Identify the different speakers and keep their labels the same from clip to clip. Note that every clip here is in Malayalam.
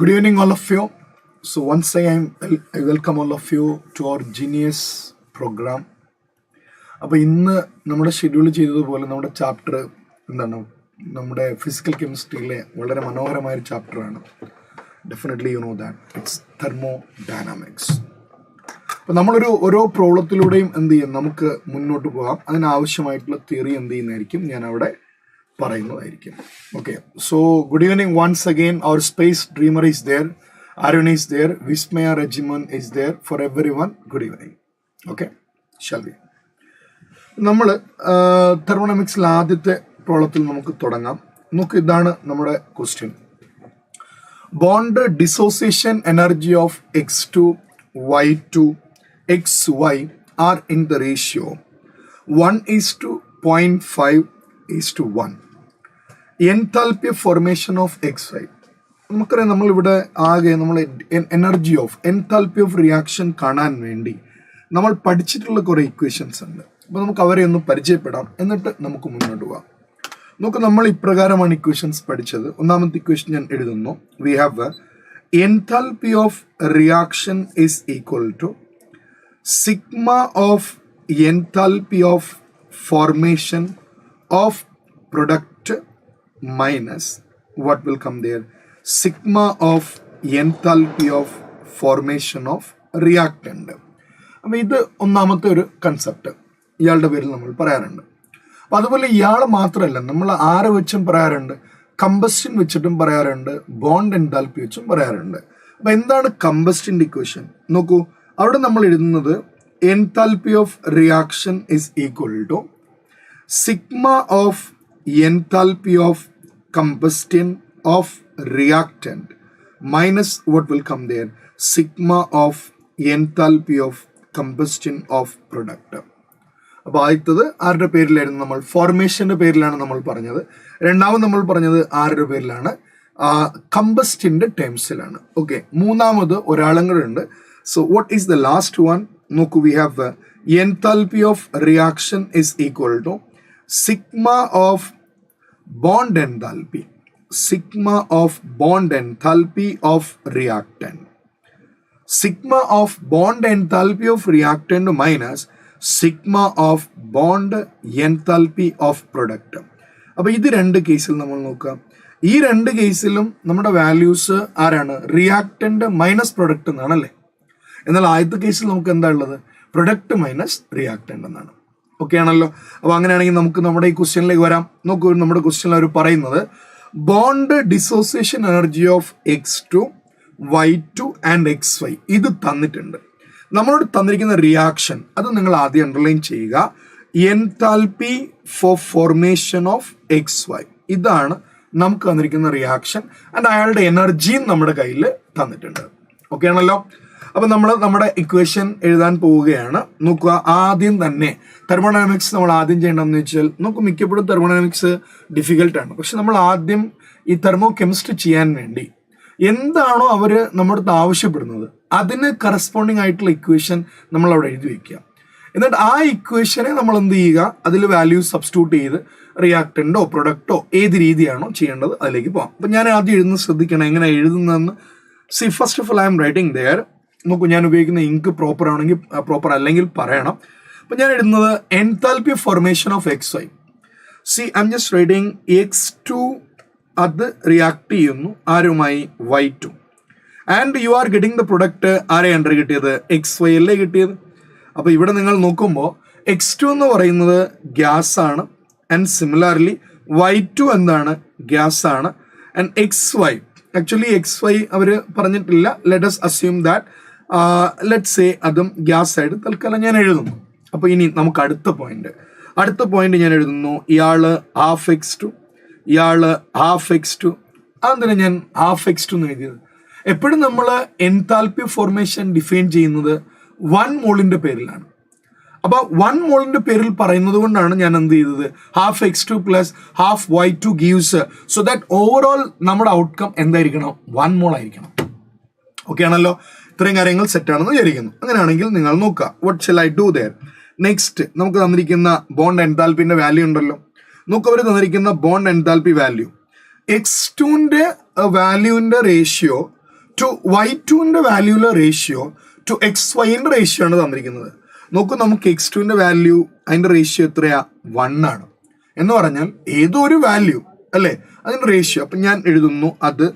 Speaker 1: Good evening, all of you. So once again, I welcome all of you to our JEEnius program. അപ്പോൾ ഇന്ന് നമ്മുടെ ഷെഡ്യൂൾ ചെയ്തതുപോലെ നമ്മുടെ ചാപ്റ്റർ എന്താണ്, നമ്മുടെ ഫിസിക്കൽ കെമിസ്ട്രിയിലെ വളരെ മനോഹരമായൊരു ചാപ്റ്ററാണ്. Definitely you know that it's thermodynamics. അപ്പോൾ നമ്മളൊരു ഓരോ പ്രോബ്ലത്തിലൂടെയും എന്ത് ചെയ്യും, നമുക്ക് മുന്നോട്ട് പോകാം. അതിനാവശ്യമായിട്ടുള്ള തിയറി എന്ത് ചെയ്യുന്നതായിരിക്കും ഞാൻ അവിടെ പറയുന്നതായിരിക്കും. Okay, so good evening once again. Our space dreamer is there, Arun is there, Vismaya Regimen is there. For everyone, good evening. Okay, shall we? നമ്മൾ തെർമോഡൈനാമിക്സിൽ ആദ്യത്തെ പ്രോബ്ലത്തിൽ നമുക്ക് തുടങ്ങാം. നമുക്ക് ഇതാണ് നമ്മുടെ question. Bond dissociation energy of x2, y2, xy are in the ratio 1:0.5:1. Enthalpy formation of xy. നമുക്കറിയാം, നമ്മളിവിടെ ആകെ നമ്മൾ energy of enthalpy of reaction കാണാൻ വേണ്ടി നമ്മൾ പഠിച്ചിട്ടുള്ള കുറേ ഇക്വേഷൻസ് ഉണ്ട്. അപ്പോൾ നമുക്ക് അവരെ ഒന്ന് പരിചയപ്പെടാം, എന്നിട്ട് നമുക്ക് മുന്നോട്ട് പോകാം. നമുക്ക് നമ്മൾ ഇപ്രകാരമാണ് ഇക്വേഷൻസ് പഠിച്ചത്. ഒന്നാമത്തെ ഇക്വേഷൻ ഞാൻ എഴുതുന്നു. We have enthalpy of reaction is equal to sigma of enthalpy of formation of product minus what will come there, sigma of enthalpy of formation of reactant. അപ്പോൾ ഇത് ഒന്നാമത്തെ ഒരു കൺസെപ്റ്റ് ഇയാളുടെ പേരിൽ നമ്മൾ പറയാറുണ്ട്. അപ്പം അതുപോലെ ഇയാൾ മാത്രമല്ല, നമ്മൾ ആരെ വെച്ചും പറയാറുണ്ട്, കമ്പസ്റ്റൻ വെച്ചിട്ടും പറയാറുണ്ട്, ബോണ്ട് എൻതാൽപ്പി വെച്ചും പറയാറുണ്ട്. അപ്പം എന്താണ് കമ്പസ്റ്റൻ്റെ ഇക്വേഷൻ നോക്കൂ. അവിടെ നമ്മൾ എഴുതുന്നത് enthalpy of reaction is equal to sigma of enthalpy of combustion of reactant minus what will come there, sigma of enthalpy of combustion of product. അപ്പോൾ ആദ്യത്തത് ആരുടെ പേരിലായിരുന്നു, നമ്മൾ ഫോർമേഷൻ്റെ പേരിലാണ് നമ്മൾ പറഞ്ഞത്. രണ്ടാമത് നമ്മൾ പറഞ്ഞത് ആരുടെ പേരിലാണ്, കമ്പസ്റ്റിൻ്റെ ടേംസിലാണ്. ഓക്കെ, മൂന്നാമത് ഒരാളും കൂടെ ഉണ്ട്. So what is the last one നോക്കൂ. We have enthalpy of reaction is equal to sigma of bond enthalpy, sigma of bond enthalpy of reactant, sigma of bond enthalpy of reactant minus sigma of bond enthalpy of product. അപ്പോൾ ഇത് രണ്ട് കേസിൽ നമ്മൾ നോക്കാം. ഈ രണ്ട് കേസിലും നമ്മുടെ വാല്യൂസ് ആരാണ്, റിയാക്റ്റന്റ് മൈനസ് പ്രൊഡക്റ്റ് എന്നാണല്ലേ. എന്നാൽ ആദ്യത്തെ കേസിൽ നമുക്ക് എന്താ ഉള്ളത്, പ്രൊഡക്റ്റ് മൈനസ് റിയാക്റ്റന്റ് എന്നാണ്. ഓക്കെ ആണല്ലോ. അപ്പോൾ അങ്ങനെയാണെങ്കിൽ നമുക്ക് നമ്മുടെ ഈ ക്വസ്റ്റ്യനിലേക്ക് വരാം. നോക്കൂ, നമ്മുടെ ക്വസ്റ്റ്യനിൽ അവർ പറയുന്നത് bond dissociation energy of x2, y2 and xy ഇത് തന്നിട്ടുണ്ട്. നമ്മളോട് തന്നിരിക്കുന്ന റിയാക്ഷൻ അത് നിങ്ങൾ ആദ്യം അണ്ടർലൈൻ ചെയ്യുക. Enthalpy for formation of xy ഇതാണ് നമുക്ക് തന്നിരിക്കുന്ന റിയാക്ഷൻ. ആൻഡ് അയാളുടെ എനർജിയും നമ്മുടെ കയ്യിൽ തന്നിട്ടുണ്ട്. ഓക്കെ ആണല്ലോ. അപ്പം നമ്മൾ നമ്മുടെ ഇക്വേഷൻ എഴുതാൻ പോവുകയാണ്. നോക്കുക, ആദ്യം തന്നെ തെർമോഡൈനാമിക്സ് നമ്മൾ ആദ്യം ചെയ്യേണ്ടതെന്ന് വെച്ചാൽ, നമുക്ക് മിക്കപ്പോഴും തെർമോഡൈനാമിക്സ് ഡിഫിക്കൽട്ടാണ്. പക്ഷെ നമ്മൾ ആദ്യം ഈ തെർമോ കെമിസ്ട്രി ചെയ്യാൻ വേണ്ടി എന്താണോ അവർ നമ്മുടെ അടുത്ത് ആവശ്യപ്പെടുന്നത് അതിന് കറസ്പോണ്ടിങ് ആയിട്ടുള്ള ഇക്വേഷൻ നമ്മൾ അവിടെ എഴുതി വയ്ക്കുക. എന്നിട്ട് ആ ഇക്വേഷനെ നമ്മൾ എന്ത് ചെയ്യുക, അതിൽ വാല്യൂ സബ്സ്റ്റിറ്റ്യൂട്ട് ചെയ്ത് റിയാക്റ്റൻറ്റോ പ്രൊഡക്റ്റോ ഏത് രീതിയാണോ ചെയ്യേണ്ടത് അതിലേക്ക് പോകാം. അപ്പം ഞാൻ ആദ്യം എഴുതുന്നത് ശ്രദ്ധിക്കണം, എങ്ങനെ എഴുതുന്നതെന്ന്. See first of all I am writing there. നോക്കൂ, ഞാൻ ഉപയോഗിക്കുന്ന ഇങ്ക് പ്രോപ്പർ ആണെങ്കിൽ പ്രോപ്പർ അല്ലെങ്കിൽ പറയണം. അപ്പം ഞാൻ എഴുതുന്നത് enthalpy formation of xy. C I M just writing x2, അത് റിയാക്ട് ചെയ്യുന്നു ആരുമായി, y2. And you are getting the product ആരെയാണ് കിട്ടിയത്, xy അല്ലേ കിട്ടിയത്. അപ്പോൾ ഇവിടെ നിങ്ങൾ നോക്കുമ്പോൾ x2 എന്ന് പറയുന്നത് ഗ്യാസ് ആണ്. ആൻഡ് സിമിലർലി y2 എന്താണ്, ഗ്യാസ് ആണ്. ആൻഡ് xy ആക്ച്വലി xy അവർ പറഞ്ഞിട്ടില്ല. Let us assume that let say അതും ഗ്യാസ് ആയിട്ട് തൽക്കാലം ഞാൻ എഴുതുന്നു. അപ്പോൾ ഇനി നമുക്ക് അടുത്ത പോയിന്റ് ഞാൻ എഴുതുന്നു. ഇയാള് ഹാഫ് x2, ഇയാള് ഹാഫ് x2. അതെന്തിനാ ഞാൻ ഹാഫ് x2 എന്ന് എഴുതിയത്? എപ്പോഴും നമ്മൾ എൻതാൽപ്പി ഫോർമേഷൻ ഡിഫൈൻ ചെയ്യുന്നത് 1 മോളിന്റെ പേരിലാണ്. അപ്പോൾ 1 മോളിന്റെ പേരിൽ പറയുന്നത് കൊണ്ടാണ് ഞാൻ എന്ത് ചെയ്തത്, half x2 plus half y2 gives, so that overall നമ്മുടെ ഔട്ട്കം എന്തായിരിക്കണം, 1 മോൾ ആയിരിക്കണം. ഓക്കെ ആണല്ലോ. ഇത്രയും കാര്യങ്ങൾ സെറ്റാണെന്ന് വിചാരിക്കുന്നു. അങ്ങനെയാണെങ്കിൽ നിങ്ങൾ നോക്കുക, what shall I do there. Next നമുക്ക് തന്നിരിക്കുന്ന ബോണ്ട് എൻതാൽപ്പിന്റെ വാല്യൂ ഉണ്ടല്ലോ. നോക്കുക, അവർ തന്നിരിക്കുന്ന ബോണ്ട് എൻതാൽപ്പി വാല്യൂ x2ന്റെ വാല്യൂവിന്റെ റേഷ്യോ ടു y2ന്റെ വാല്യൂലെ റേഷ്യോ ടു xyന്റെ റേഷ്യോ ആണ് തന്നിരിക്കുന്നത്. നോക്കൂ, നമുക്ക് x2ന്റെ വാല്യൂ അതിന്റെ റേഷ്യോ എത്രയാ? 1 ആണ്. എന്ന് പറഞ്ഞാൽ ഏതോ ഒരു വാല്യൂ അല്ലേ അതിന്റെ റേഷ്യോ. അപ്പം ഞാൻ എഴുതുന്നു അത്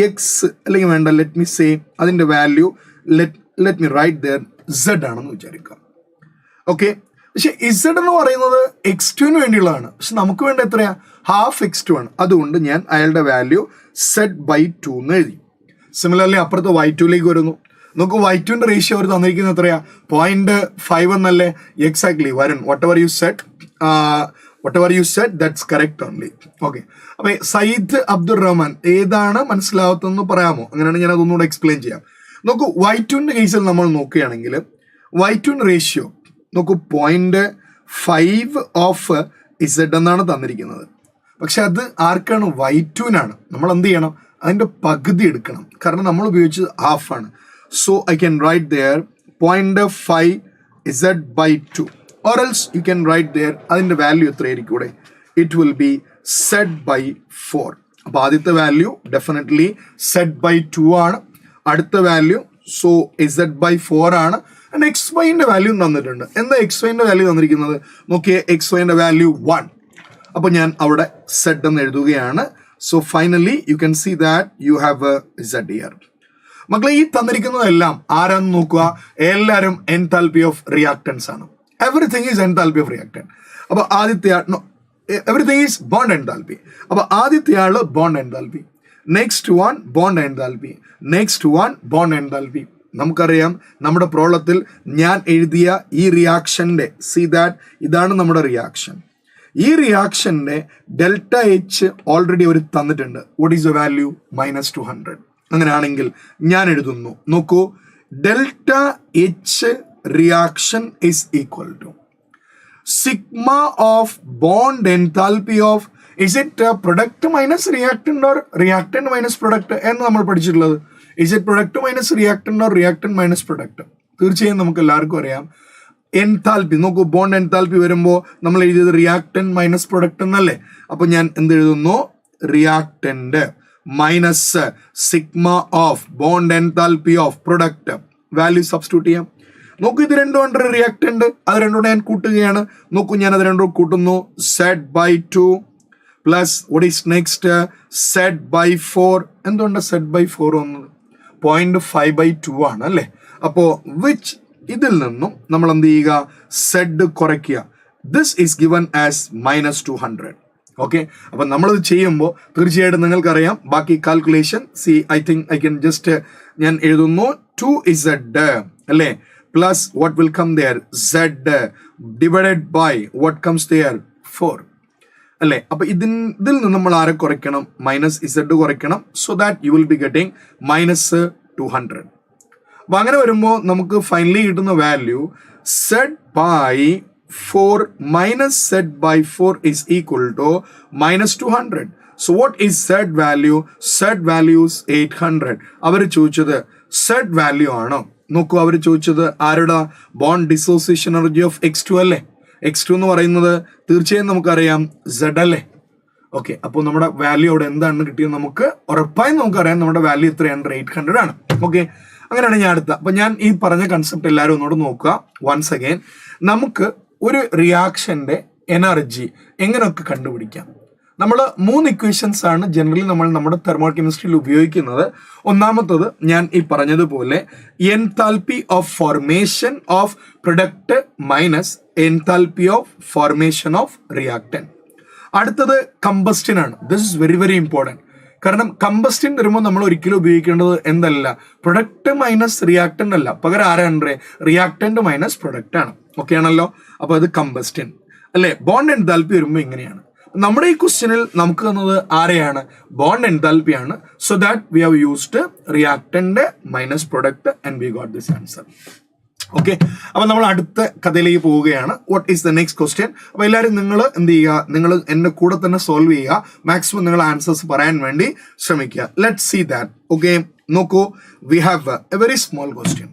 Speaker 1: എക്സ്, അല്ലെങ്കിൽ വേണ്ട ലെറ്റ് മി സേ അതിന്റെ value let me write there z ആണെന്ന് വിചാരിക്കാം. ഓക്കെ, പക്ഷെ z എന്ന് പറയുന്നത് x2ന് വേണ്ടിയുള്ളതാണ്. പക്ഷെ നമുക്ക് വേണ്ട എത്രയാ? ഹാഫ് x2 ആണ്. അതുകൊണ്ട് ഞാൻ അയാളുടെ വാല്യൂ z/2 എന്ന് എഴുതി. സിമിലർലി അപ്പുറത്ത് y2ലേക്ക് വരുന്നു. നമുക്ക് y2ന്റെ റേഷ്യോ അവർ തന്നിരിക്കുന്നത് എത്രയാ? 0.5 എന്നല്ലേ? എക്സാക്ട്ലി വരും. Whatever you said that's correct only. Okay, അപ്പൊ സയ്യിദ് അബ്ദുൾ റഹ്മാൻ ഏതാണ് മനസ്സിലാവാത്തതെന്ന് പറയാമോ? അങ്ങനെയാണെങ്കിൽ ഞാൻ അതൊന്നുകൂടെ എക്സ്പ്ലെയിൻ ചെയ്യാം. നോക്കൂ, y2ന്റെ കേസിൽ നമ്മൾ നോക്കുകയാണെങ്കിൽ y2ന്റെ റേഷ്യോ നോക്കൂ 0.5 ഓഫ് z എന്നാണ് തന്നിരിക്കുന്നത്. പക്ഷെ അത് ആർക്കാണ്? y2നാണ്. നമ്മൾ എന്ത് ചെയ്യണം? അതിന്റെ പകുതി എടുക്കണം. കാരണം നമ്മൾ ഉപയോഗിച്ചത് ഹാഫ് ആണ്. So I can write there 0.5 z/2, or else you can write there അതിന്റെ വാല്യൂ എത്രയായിരിക്കും ഇവിടെ? It will be z/4. അപ്പൊ ആദ്യത്തെ വാല്യൂ ഡെഫിനറ്റ്ലി z/2 ആണ്. അടുത്ത വാല്യൂ സോ z/4 ആണ്. ആൻഡ് xyന്റെ വാല്യൂ തന്നിട്ടുണ്ട്. എന്താ xyന്റെ വാല്യൂ തന്നിരിക്കുന്നത്? നോക്കിയേ, xyന്റെ വാല്യൂ 1. അപ്പൊ ഞാൻ അവിടെ z എന്ന് എഴുതുകയാണ്. So finally you can see that you have z here. മക്കളെ, ഈ തന്നിരിക്കുന്നതെല്ലാം ആരാന്ന് നോക്കുക, എല്ലാവരും എൻതാൽപ്പി ഓഫ് റിയാക്ടൻസ് ആണ്. Everything is enthalpy of reactant. അപ്പൊ ആദ്യത്തെ എവറിഥിങ് ഈസ് ബോണ്ട് എൻതാൽപ്പി. അപ്പൊ ആദ്യത്തെ ആള് bond enthalpy, next one bond enthalpy, next one bond enthalpy. നമുക്കറിയാം നമ്മുടെ പ്രോബ്ലത്തിൽ ഞാൻ എഴുതിയ ഈ റിയാക്ഷന്റെ സീ ദാറ്റ് ഇതാണ് നമ്മുടെ റിയാക്ഷൻ. ഈ റിയാക്ഷന്റെ ഡെൽറ്റ എച്ച് ഓൾറെഡി അവർ തന്നിട്ടുണ്ട്. What is the value? -200. അങ്ങനെയാണെങ്കിൽ ഞാൻ എഴുതുന്നു, നോക്കൂ, delta H reaction is equal to sigma of bond enthalpy of is it product minus reactant or reactant minus product എന്ന് നമ്മൾ പഠിച്ചിട്ടുള്ളത്. Is it product minus reactant or reactant minus product? തീർച്ചയായും നമുക്ക് എല്ലാവർക്കും അറിയാം എൻതാൽപ്പി. നോക്കൂ, ബോണ്ട് എൻതാൽപ്പി വരുമ്പോൾ നമ്മൾ എഴുതിയത് റിയാക്ടന്റ് മൈനസ് പ്രൊഡക്റ്റ് എന്നല്ലേ? അപ്പൊ ഞാൻ എന്ത് എഴുതുന്നു? Reactant minus sigma of bond enthalpy of product. Value substitute ചെയ്യാം. നോക്കൂ, ഇത് രണ്ടും ഉണ്ട് റിയാക്ടന്റ്. അത് രണ്ടും ഞാൻ കൂട്ടുകയാണ്. നോക്കൂ, ഞാൻ അത് രണ്ടും കൂട്ടുന്നു. z/2 plus what is next? z/4. എന്തുകൊണ്ട് z/4 വന്നത്? 0.5/2 ആണ് അല്ലേ? അപ്പോ വിച്ച് ഇതിൽ നിന്നും നമ്മൾ എന്ത് ചെയ്യുക? z കുറയ്ക്കുക. This is given as -200. Okay, അപ്പൊ നമ്മളത് ചെയ്യുമ്പോൾ തീർച്ചയായിട്ടും നിങ്ങൾക്കറിയാം ബാക്കി calculation. See I think I can just ഞാൻ എഴുതുന്നു 2z അല്ലേ, plus what will come there? z divided by what comes there? 4 അല്ലേ? അപ്പൊ ഇതിൽ നിന്ന് നമ്മൾ ആരെ കുറയ്ക്കണം? -z കുറയ്ക്കണം. So that you will be getting -200. അപ്പൊ അങ്ങനെ വരുമ്പോൾ നമുക്ക് ഫൈനലി കിട്ടുന്ന value z/4 minus z/4 is equal to -200. So what is z value? Z value is 800. അവർ ചോദിച്ചത് z വാല്യൂ ആണോ? നോക്കൂ, അവർ ചോദിച്ചത് ആരുടെ? Bond dissociation energy of x2 അല്ലേ? x2 എന്ന് പറയുന്നത് തീർച്ചയായും നമുക്കറിയാം z അല്ലേ? ഓക്കെ, അപ്പോൾ നമ്മുടെ വാല്യൂ അവിടെ എന്താണ് കിട്ടിയത്? നമുക്ക് ഉറപ്പായും നമുക്കറിയാം നമ്മുടെ വാല്യൂ എത്രയാണ്? 800 ആണ്. ഓക്കെ, അങ്ങനെയാണ് ഞാൻ അടുത്ത. അപ്പൊ ഞാൻ ഈ പറഞ്ഞ കൺസെപ്റ്റ് എല്ലാവരും ഒന്നുകൂടെ നോക്കുക. വൺസ് അഗൈൻ, നമുക്ക് ഒരു റിയാക്ഷന്റെ എനർജി എങ്ങനെയൊക്കെ കണ്ടുപിടിക്കാം? നമ്മൾ 3 ഇക്വേഷൻസ് ആണ് ജനറലി നമ്മൾ നമ്മുടെ തെർമോകെമിസ്ട്രിയിൽ ഉപയോഗിക്കുന്നത്. ഒന്നാമത്തത് ഞാൻ ഈ പറഞ്ഞതുപോലെ enthalpy of formation of product minus enthalpy of formation of reactant. അടുത്തത് കമ്പസ്റ്റൻ ആണ്. This is very very important. കാരണം കമ്പസ്റ്റൻ വരുമ്പോൾ നമ്മൾ ഒരിക്കലും ഉപയോഗിക്കേണ്ടത് എന്തല്ല? പ്രൊഡക്റ്റ് മൈനസ് റിയാക്ടന്റ് അല്ല, പകരം ആരാണ്? റിയാക്ടന്റ് മൈനസ് പ്രൊഡക്റ്റ് ആണ്. ഓക്കെ ആണല്ലോ? അപ്പൊ അത് കമ്പസ്റ്റൻ അല്ലെ? ബോണ്ട് എൻതാൽപ്പി വരുമ്പോൾ ഇങ്ങനെയാണ്. നമ്മുടെ ഈ ക്വസ്റ്റ്യനിൽ നമുക്ക് തന്നത് ആരെയാണ്? ബോണ്ട് എൻതാൽപ്പി ആണ്. So that we have used reactant minus product and we got this answer. Okay, അപ്പൊ നമ്മൾ അടുത്ത കഥയിലേക്ക് പോവുകയാണ്. What is the next question? അപ്പൊ എല്ലാവരും നിങ്ങൾ എന്ത് ചെയ്യുക? നിങ്ങൾ എന്റെ കൂടെ തന്നെ സോൾവ് ചെയ്യുക. മാക്സിമം നിങ്ങൾ ആൻസേഴ്സ് പറയാൻ വേണ്ടി ശ്രമിക്കുക. Let see that. ഓക്കെ, നോക്കൂ, we have a very small question.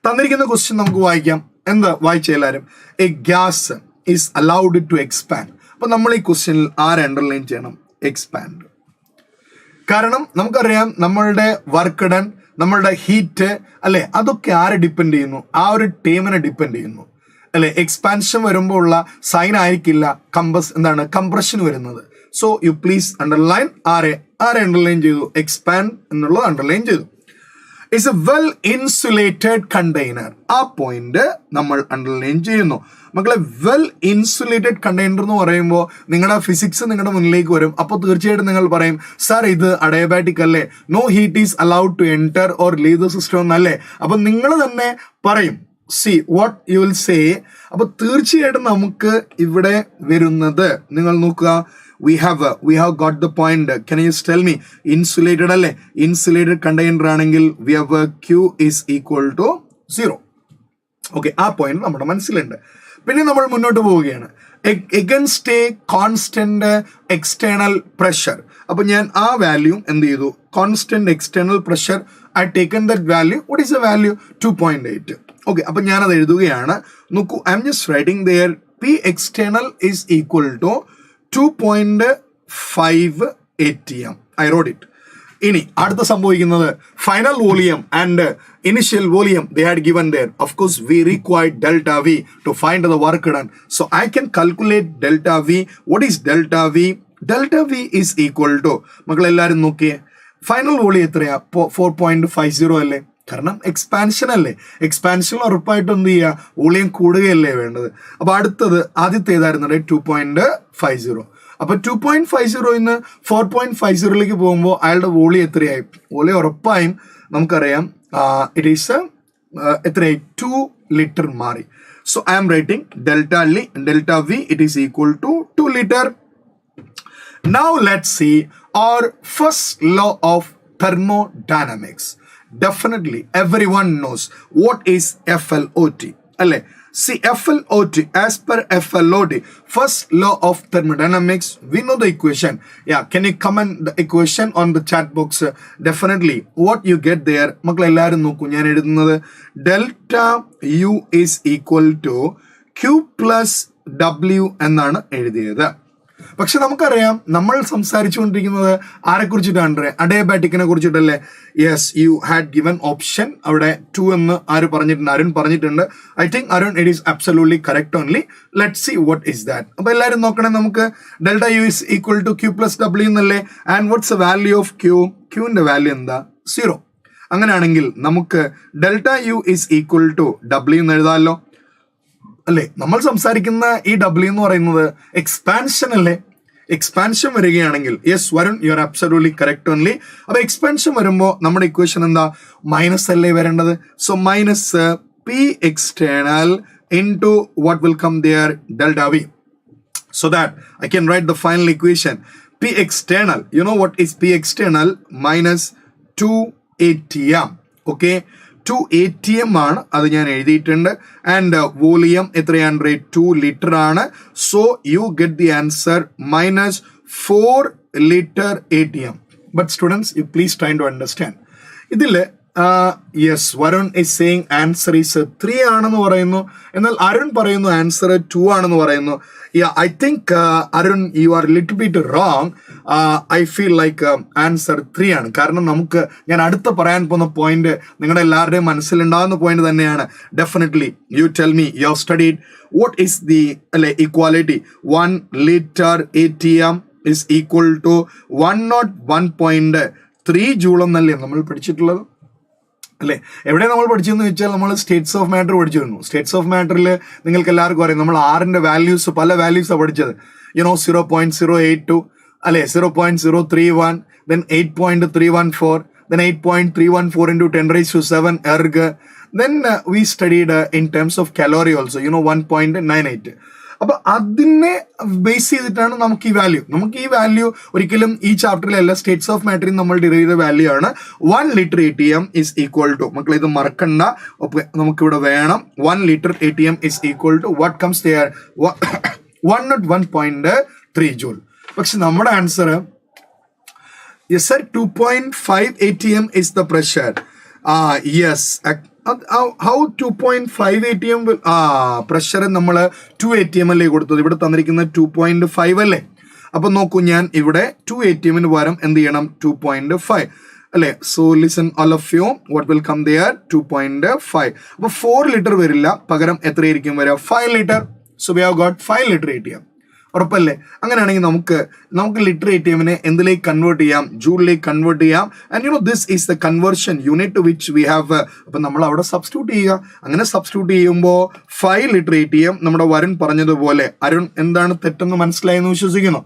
Speaker 1: തന്നിരിക്കുന്ന ക്വസ്റ്റ്യൻ നമുക്ക് വായിക്കാം. എന്താ വായിച്ച എല്ലാവരും? A gas is allowed to expand. അപ്പൊ നമ്മൾ ഈ ക്വസ്റ്റ്യനിൽ ആരെ അണ്ടർലൈൻ ചെയ്യണം? എക്സ്പാൻഡ്. കാരണം നമുക്കറിയാം നമ്മളുടെ വർക്ക് ഡൺ നമ്മളുടെ ഹീറ്റ് അല്ലെ, അതൊക്കെ ആരെ ഡിപ്പെൻഡ് ചെയ്യുന്നു? ആ ഒരു ടേമിനെ ഡിപ്പെൻഡ് ചെയ്യുന്നു അല്ലെ. എക്സ്പാൻഷൻ വരുമ്പോൾ ഉള്ള സൈൻ ആയിരിക്കില്ല കംപ്രഷൻ വരുന്നത്. So you please underline. ആരെ അണ്ടർലൈൻ ചെയ്തു? എക്സ്പാൻഡ് എന്നുള്ളത് അണ്ടർലൈൻ ചെയ്തു. It's A well insulated container. ആ പോയിന്റ് നമ്മൾ അണ്ടർലൈൻ ചെയ്യുന്നു. മക്കളെ, വെൽ ഇൻസുലേറ്റഡ് കണ്ടെയ്നർ എന്ന് പറയുമ്പോൾ നിങ്ങളുടെ ഫിസിക്സ് നിങ്ങളുടെ മുന്നിലേക്ക് വരും. അപ്പോൾ തീർച്ചയായിട്ടും നിങ്ങൾ പറയും, സാർ ഇത് അഡയബാറ്റിക് അല്ലേ, no heat is allowed to enter or leave the system എന്നല്ലേ. അപ്പൊ നിങ്ങൾ തന്നെ പറയും, see what you will say. അപ്പൊ തീർച്ചയായിട്ടും നമുക്ക് ഇവിടെ വരുന്നത് നിങ്ങൾ നോക്കുക. We have got the point. Can you just tell me? Insulated അല്ലേ, insulated container ആണെങ്കിൽ we have Q is equal to 0. Okay, ആ പോയിന്റ് നമ്മുടെ മനസ്സിലുണ്ട്. പിന്നെ നമ്മൾ മുന്നോട്ട് പോവുകയാണ്. Against a constant external pressure. അപ്പൊ ഞാൻ ആ വാല്യൂ എന്ത് ചെയ്തു? Constant external pressure. I taken that value. What is a value? 2.8. Okay, അപ്പൊ ഞാനത് എഴുതുകയാണ്. നോക്കൂ, I M just writing there P external is equal to 2.5 atm. I wrote it. ഇനി അടുത്ത സംഭവിക്കുന്നത് final volume and initial volume they had given there. Of course, we required delta V to find the work done. So I can calculate delta V. What is delta V? Delta V is equal to, മക്കളെല്ലാവരും നോക്കിയേ, ഫൈനൽ വോളിയം എത്രയാ? 4.50 അല്ലേ? കാരണം എക്സ്പാൻഷൻ അല്ലേ. എക്സ്പാൻഷൻ ഉറപ്പായിട്ടും എന്ത് ചെയ്യുക? വോളിയം കൂടുകയല്ലേ വേണ്ടത്. അപ്പൊ അടുത്തത് ആദ്യത്തെ ഏതായിരുന്നു? 2.50. അപ്പൊ 2.50 4.50 പോകുമ്പോൾ അയാളുടെ വോളിയം എത്രയായി? വോളിയം ഉറപ്പായും നമുക്കറിയാം ഇറ്റ് ഈസ് എത്രയായി? 2 ലിറ്റർ മാറി. So I am writing delta V it is equal to 2 litre. Now let's see our first law of thermodynamics. Definitely everyone knows what is FLOT. അല്ലേ? See, FLOT, as per FLOT, first law of thermodynamics, we know the equation. Yeah, can you comment the equation on the chat box? Definitely what you get there, മക്കളെ എല്ലാവരും നോക്കൂ, ഞാൻ എഴുതുന്നത് delta U is equal to Q plus W എന്നാണ് എഴുതിയത്. പക്ഷെ നമുക്കറിയാം നമ്മൾ സംസാരിച്ചുകൊണ്ടിരിക്കുന്നത് ആരെ കുറിച്ചിട്ടാണ്? അഡയബാറ്റിക്കിനെ കുറിച്ചിട്ടല്ലേ? Yes, you had given option അവിടെ 2 എന്ന് ആര് പറഞ്ഞിട്ടുണ്ട്? അരുൺ പറഞ്ഞിട്ടുണ്ട്. I think Arun it is absolutely correct only. Let's see what is that. അപ്പൊ എല്ലാവരും നോക്കണേ, നമുക്ക് delta U is equal to Q plus W എന്നല്ലേ. And what's the value of Q? Qന്റെ വാല്യൂ എന്താ? 0. അങ്ങനെയാണെങ്കിൽ നമുക്ക് delta U is equal to W എന്ന് എഴുതാമല്ലോ അല്ലേ. നമ്മൾ സംസാരിക്കുന്ന ഈ W എന്ന് പറയുന്നത് എക്സ്പാൻഷൻ അല്ലേ. എക്സ്പാൻഷൻ വരികയാണെങ്കിൽ yes Varun, you are absolutely correct only. അപ്പൊ എക്സ്പാൻഷൻ വരുമ്പോൾ നമ്മുടെ ഇക്വേഷൻ എന്താ? മൈനസ് അല്ലേ വരേണ്ടത്. So minus P external into what will come there? Delta V. So that I can write the final equation. P external, you know what is P external? Minus 2 atm. Okay, 2 atm ആണ്, അത് ഞാൻ എഴുതിയിട്ടുണ്ട്. ആൻഡ് വോളിയം എത്രയാണ്? 2 ലിറ്റർ ആണ്. So you get the answer minus 4 litre atm. But students, you please try to understand. ഇതിൽ yes, Varun is saying answer is 3 ആണെന്ന് പറയുന്നു. എന്നാൽ അരുൺ പറയുന്നു ആൻസർ 2 ആണെന്ന് പറയുന്നു. I think Arun, you are a little bit wrong. I feel like answer 3 ആണ്. കാരണം നമുക്ക് ഞാൻ അടുത്ത പറയാൻ പോകുന്ന പോയിന്റ് നിങ്ങളുടെ എല്ലാവരുടെയും മനസ്സിലുണ്ടാകുന്ന പോയിന്റ് തന്നെയാണ്. Definitely you tell me, you have studied what is the equality? 1 litre ATM is equal to 101.3 joule എന്നല്ലേ നമ്മൾ പഠിച്ചിട്ടുള്ളത് അല്ലേ? എവിടെ നമ്മൾ പഠിച്ചതെന്ന് വെച്ചാൽ നമ്മൾ സ്റ്റേറ്റ്സ് ഓഫ് മാറ്റർ പഠിച്ചിരുന്നു. സ്റ്റേറ്റ്സ് ഓഫ് മാറ്ററിൽ നിങ്ങൾക്ക് എല്ലാവർക്കും അറിയാം, നമ്മൾ ആറിന്റെ വാല്യൂസ്, പല വാല്യൂസാണ് പഠിച്ചത്. 0.082 അല്ലെ, 0.031, then 8.314, then 8.314 into 10⁻⁷ erg. Then we studied in terms of calorie also, 1.98. അപ്പൊ അതിനെ ബേസ് ചെയ്തിട്ടാണ് നമുക്ക് ഈ വാല്യൂ ഒരിക്കലും ഈ ചാപ്റ്ററിലല്ല, സ്റ്റേറ്റ്സ് ഓഫ് മാറ്ററിൽ നമ്മൾ ഡിറൈവ് ചെയ്ത വാല്യൂ ആണ്. 1 litre ATM is equal to, മക്കളെ ഇത് മറക്കണ്ട, നമുക്കിവിടെ വേണം. 1 litre ATM is equal to what comes there? 101.3 joule. പക്ഷെ നമ്മുടെ answer yes sir 2.5 ATM is the pressure. Yes, how 2.5 ATM pressure നമ്മൾ 2 ATM അല്ലേ കൊടുത്തത്? ഇവിടെ തന്നിരിക്കുന്ന 2.5 അല്ലേ? അപ്പൊ നോക്കൂ, ഞാൻ ഇവിടെ 2 ATM പകരം എന്ത് ചെയ്യണം? 2.5. അല്ലേ? So listen all of you, what will come there? 2.5. അപ്പോൾ 4 ലിറ്റർ വരില്ല, പകരം എത്രയായിരിക്കും വരിക? 5 litre. So we have got 5 litre ATM. ഉറപ്പല്ലേ? അങ്ങനെയാണെങ്കിൽ നമുക്ക് ലിറ്റർ ATMനെ എന്തിലേക്ക് കൺവേർട്ട് ചെയ്യാം? ജൂളിലേക്ക് കൺവേർട്ട് ചെയ്യാം. And you know this is the conversion unit to which we have. അപ്പം നമ്മൾ അവിടെ സബ്സ്റ്റിറ്റ്യൂട്ട് ചെയ്യുക. അങ്ങനെ സബ്സ്റ്റിറ്റ്യൂട്ട് ചെയ്യുമ്പോൾ 5 ലിറ്റർ ATM നമ്മുടെ വരുൺ പറഞ്ഞതുപോലെ, അരുൺ എന്താണ് തെറ്റെന്ന് മനസ്സിലായെന്ന് വിശ്വസിക്കുന്നു.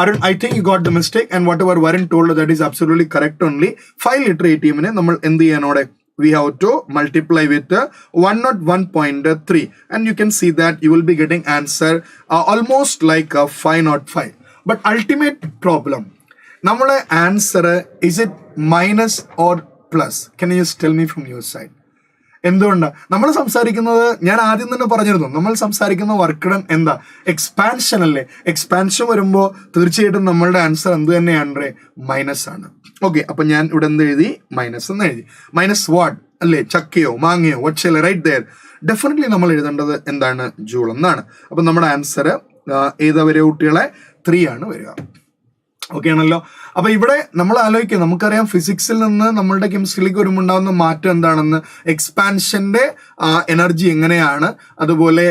Speaker 1: Arun, I think you got the mistake, and whatever Varun told, that is absolutely correct only. 5 liter ATMനെ നമ്മൾ എന്ത് ചെയ്യാനോടെ? We have to multiply with 101.3, and you can see that you will be getting answer almost like 505. But ultimate problem, നമ്മളെ answer, is it minus or plus? Can you just tell me from your side? എന്തുകൊണ്ടാണ് നമ്മൾ സംസാരിക്കുന്നത്? ഞാൻ ആദ്യം തന്നെ പറഞ്ഞിരുന്നു, നമ്മൾ സംസാരിക്കുന്ന വർക്ക് ഡൺ എന്താ? എക്സ്പാൻഷൻ അല്ലേ? എക്സ്പാൻഷൻ വരുമ്പോൾ തീർച്ചയായിട്ടും നമ്മളുടെ ആൻസർ എന്ത് തന്നെയാണ്? മൈനസ് ആണ്. ഓക്കെ, അപ്പൊ ഞാൻ ഇവിടെ എന്ത് എഴുതി? മൈനസ് എന്ന് എഴുതി. മൈനസ് വാട്ട് അല്ലേ? ചക്കയോ മാങ്ങയോ? What shall write there? Definitely നമ്മൾ എഴുതേണ്ടത് എന്താണ്? ജൂൾ എന്നാണ്. അപ്പൊ നമ്മുടെ ആൻസർ ഏതാ വരെ കുട്ടികളെ? 3 ആണ് വരിക. ഓക്കെ ആണല്ലോ. അപ്പൊ ഇവിടെ നമ്മൾ ആലോചിക്കുക, നമുക്കറിയാം ഫിസിക്സിൽ നിന്ന് നമ്മളുടെ കെമിസ്ട്രിയിലേക്ക് വരുമ്പോൾ ഉണ്ടാകുന്ന മാറ്റം എന്താണെന്ന്. എക്സ്പാൻഷന്റെ എനർജി എങ്ങനെയാണ്, അതുപോലെ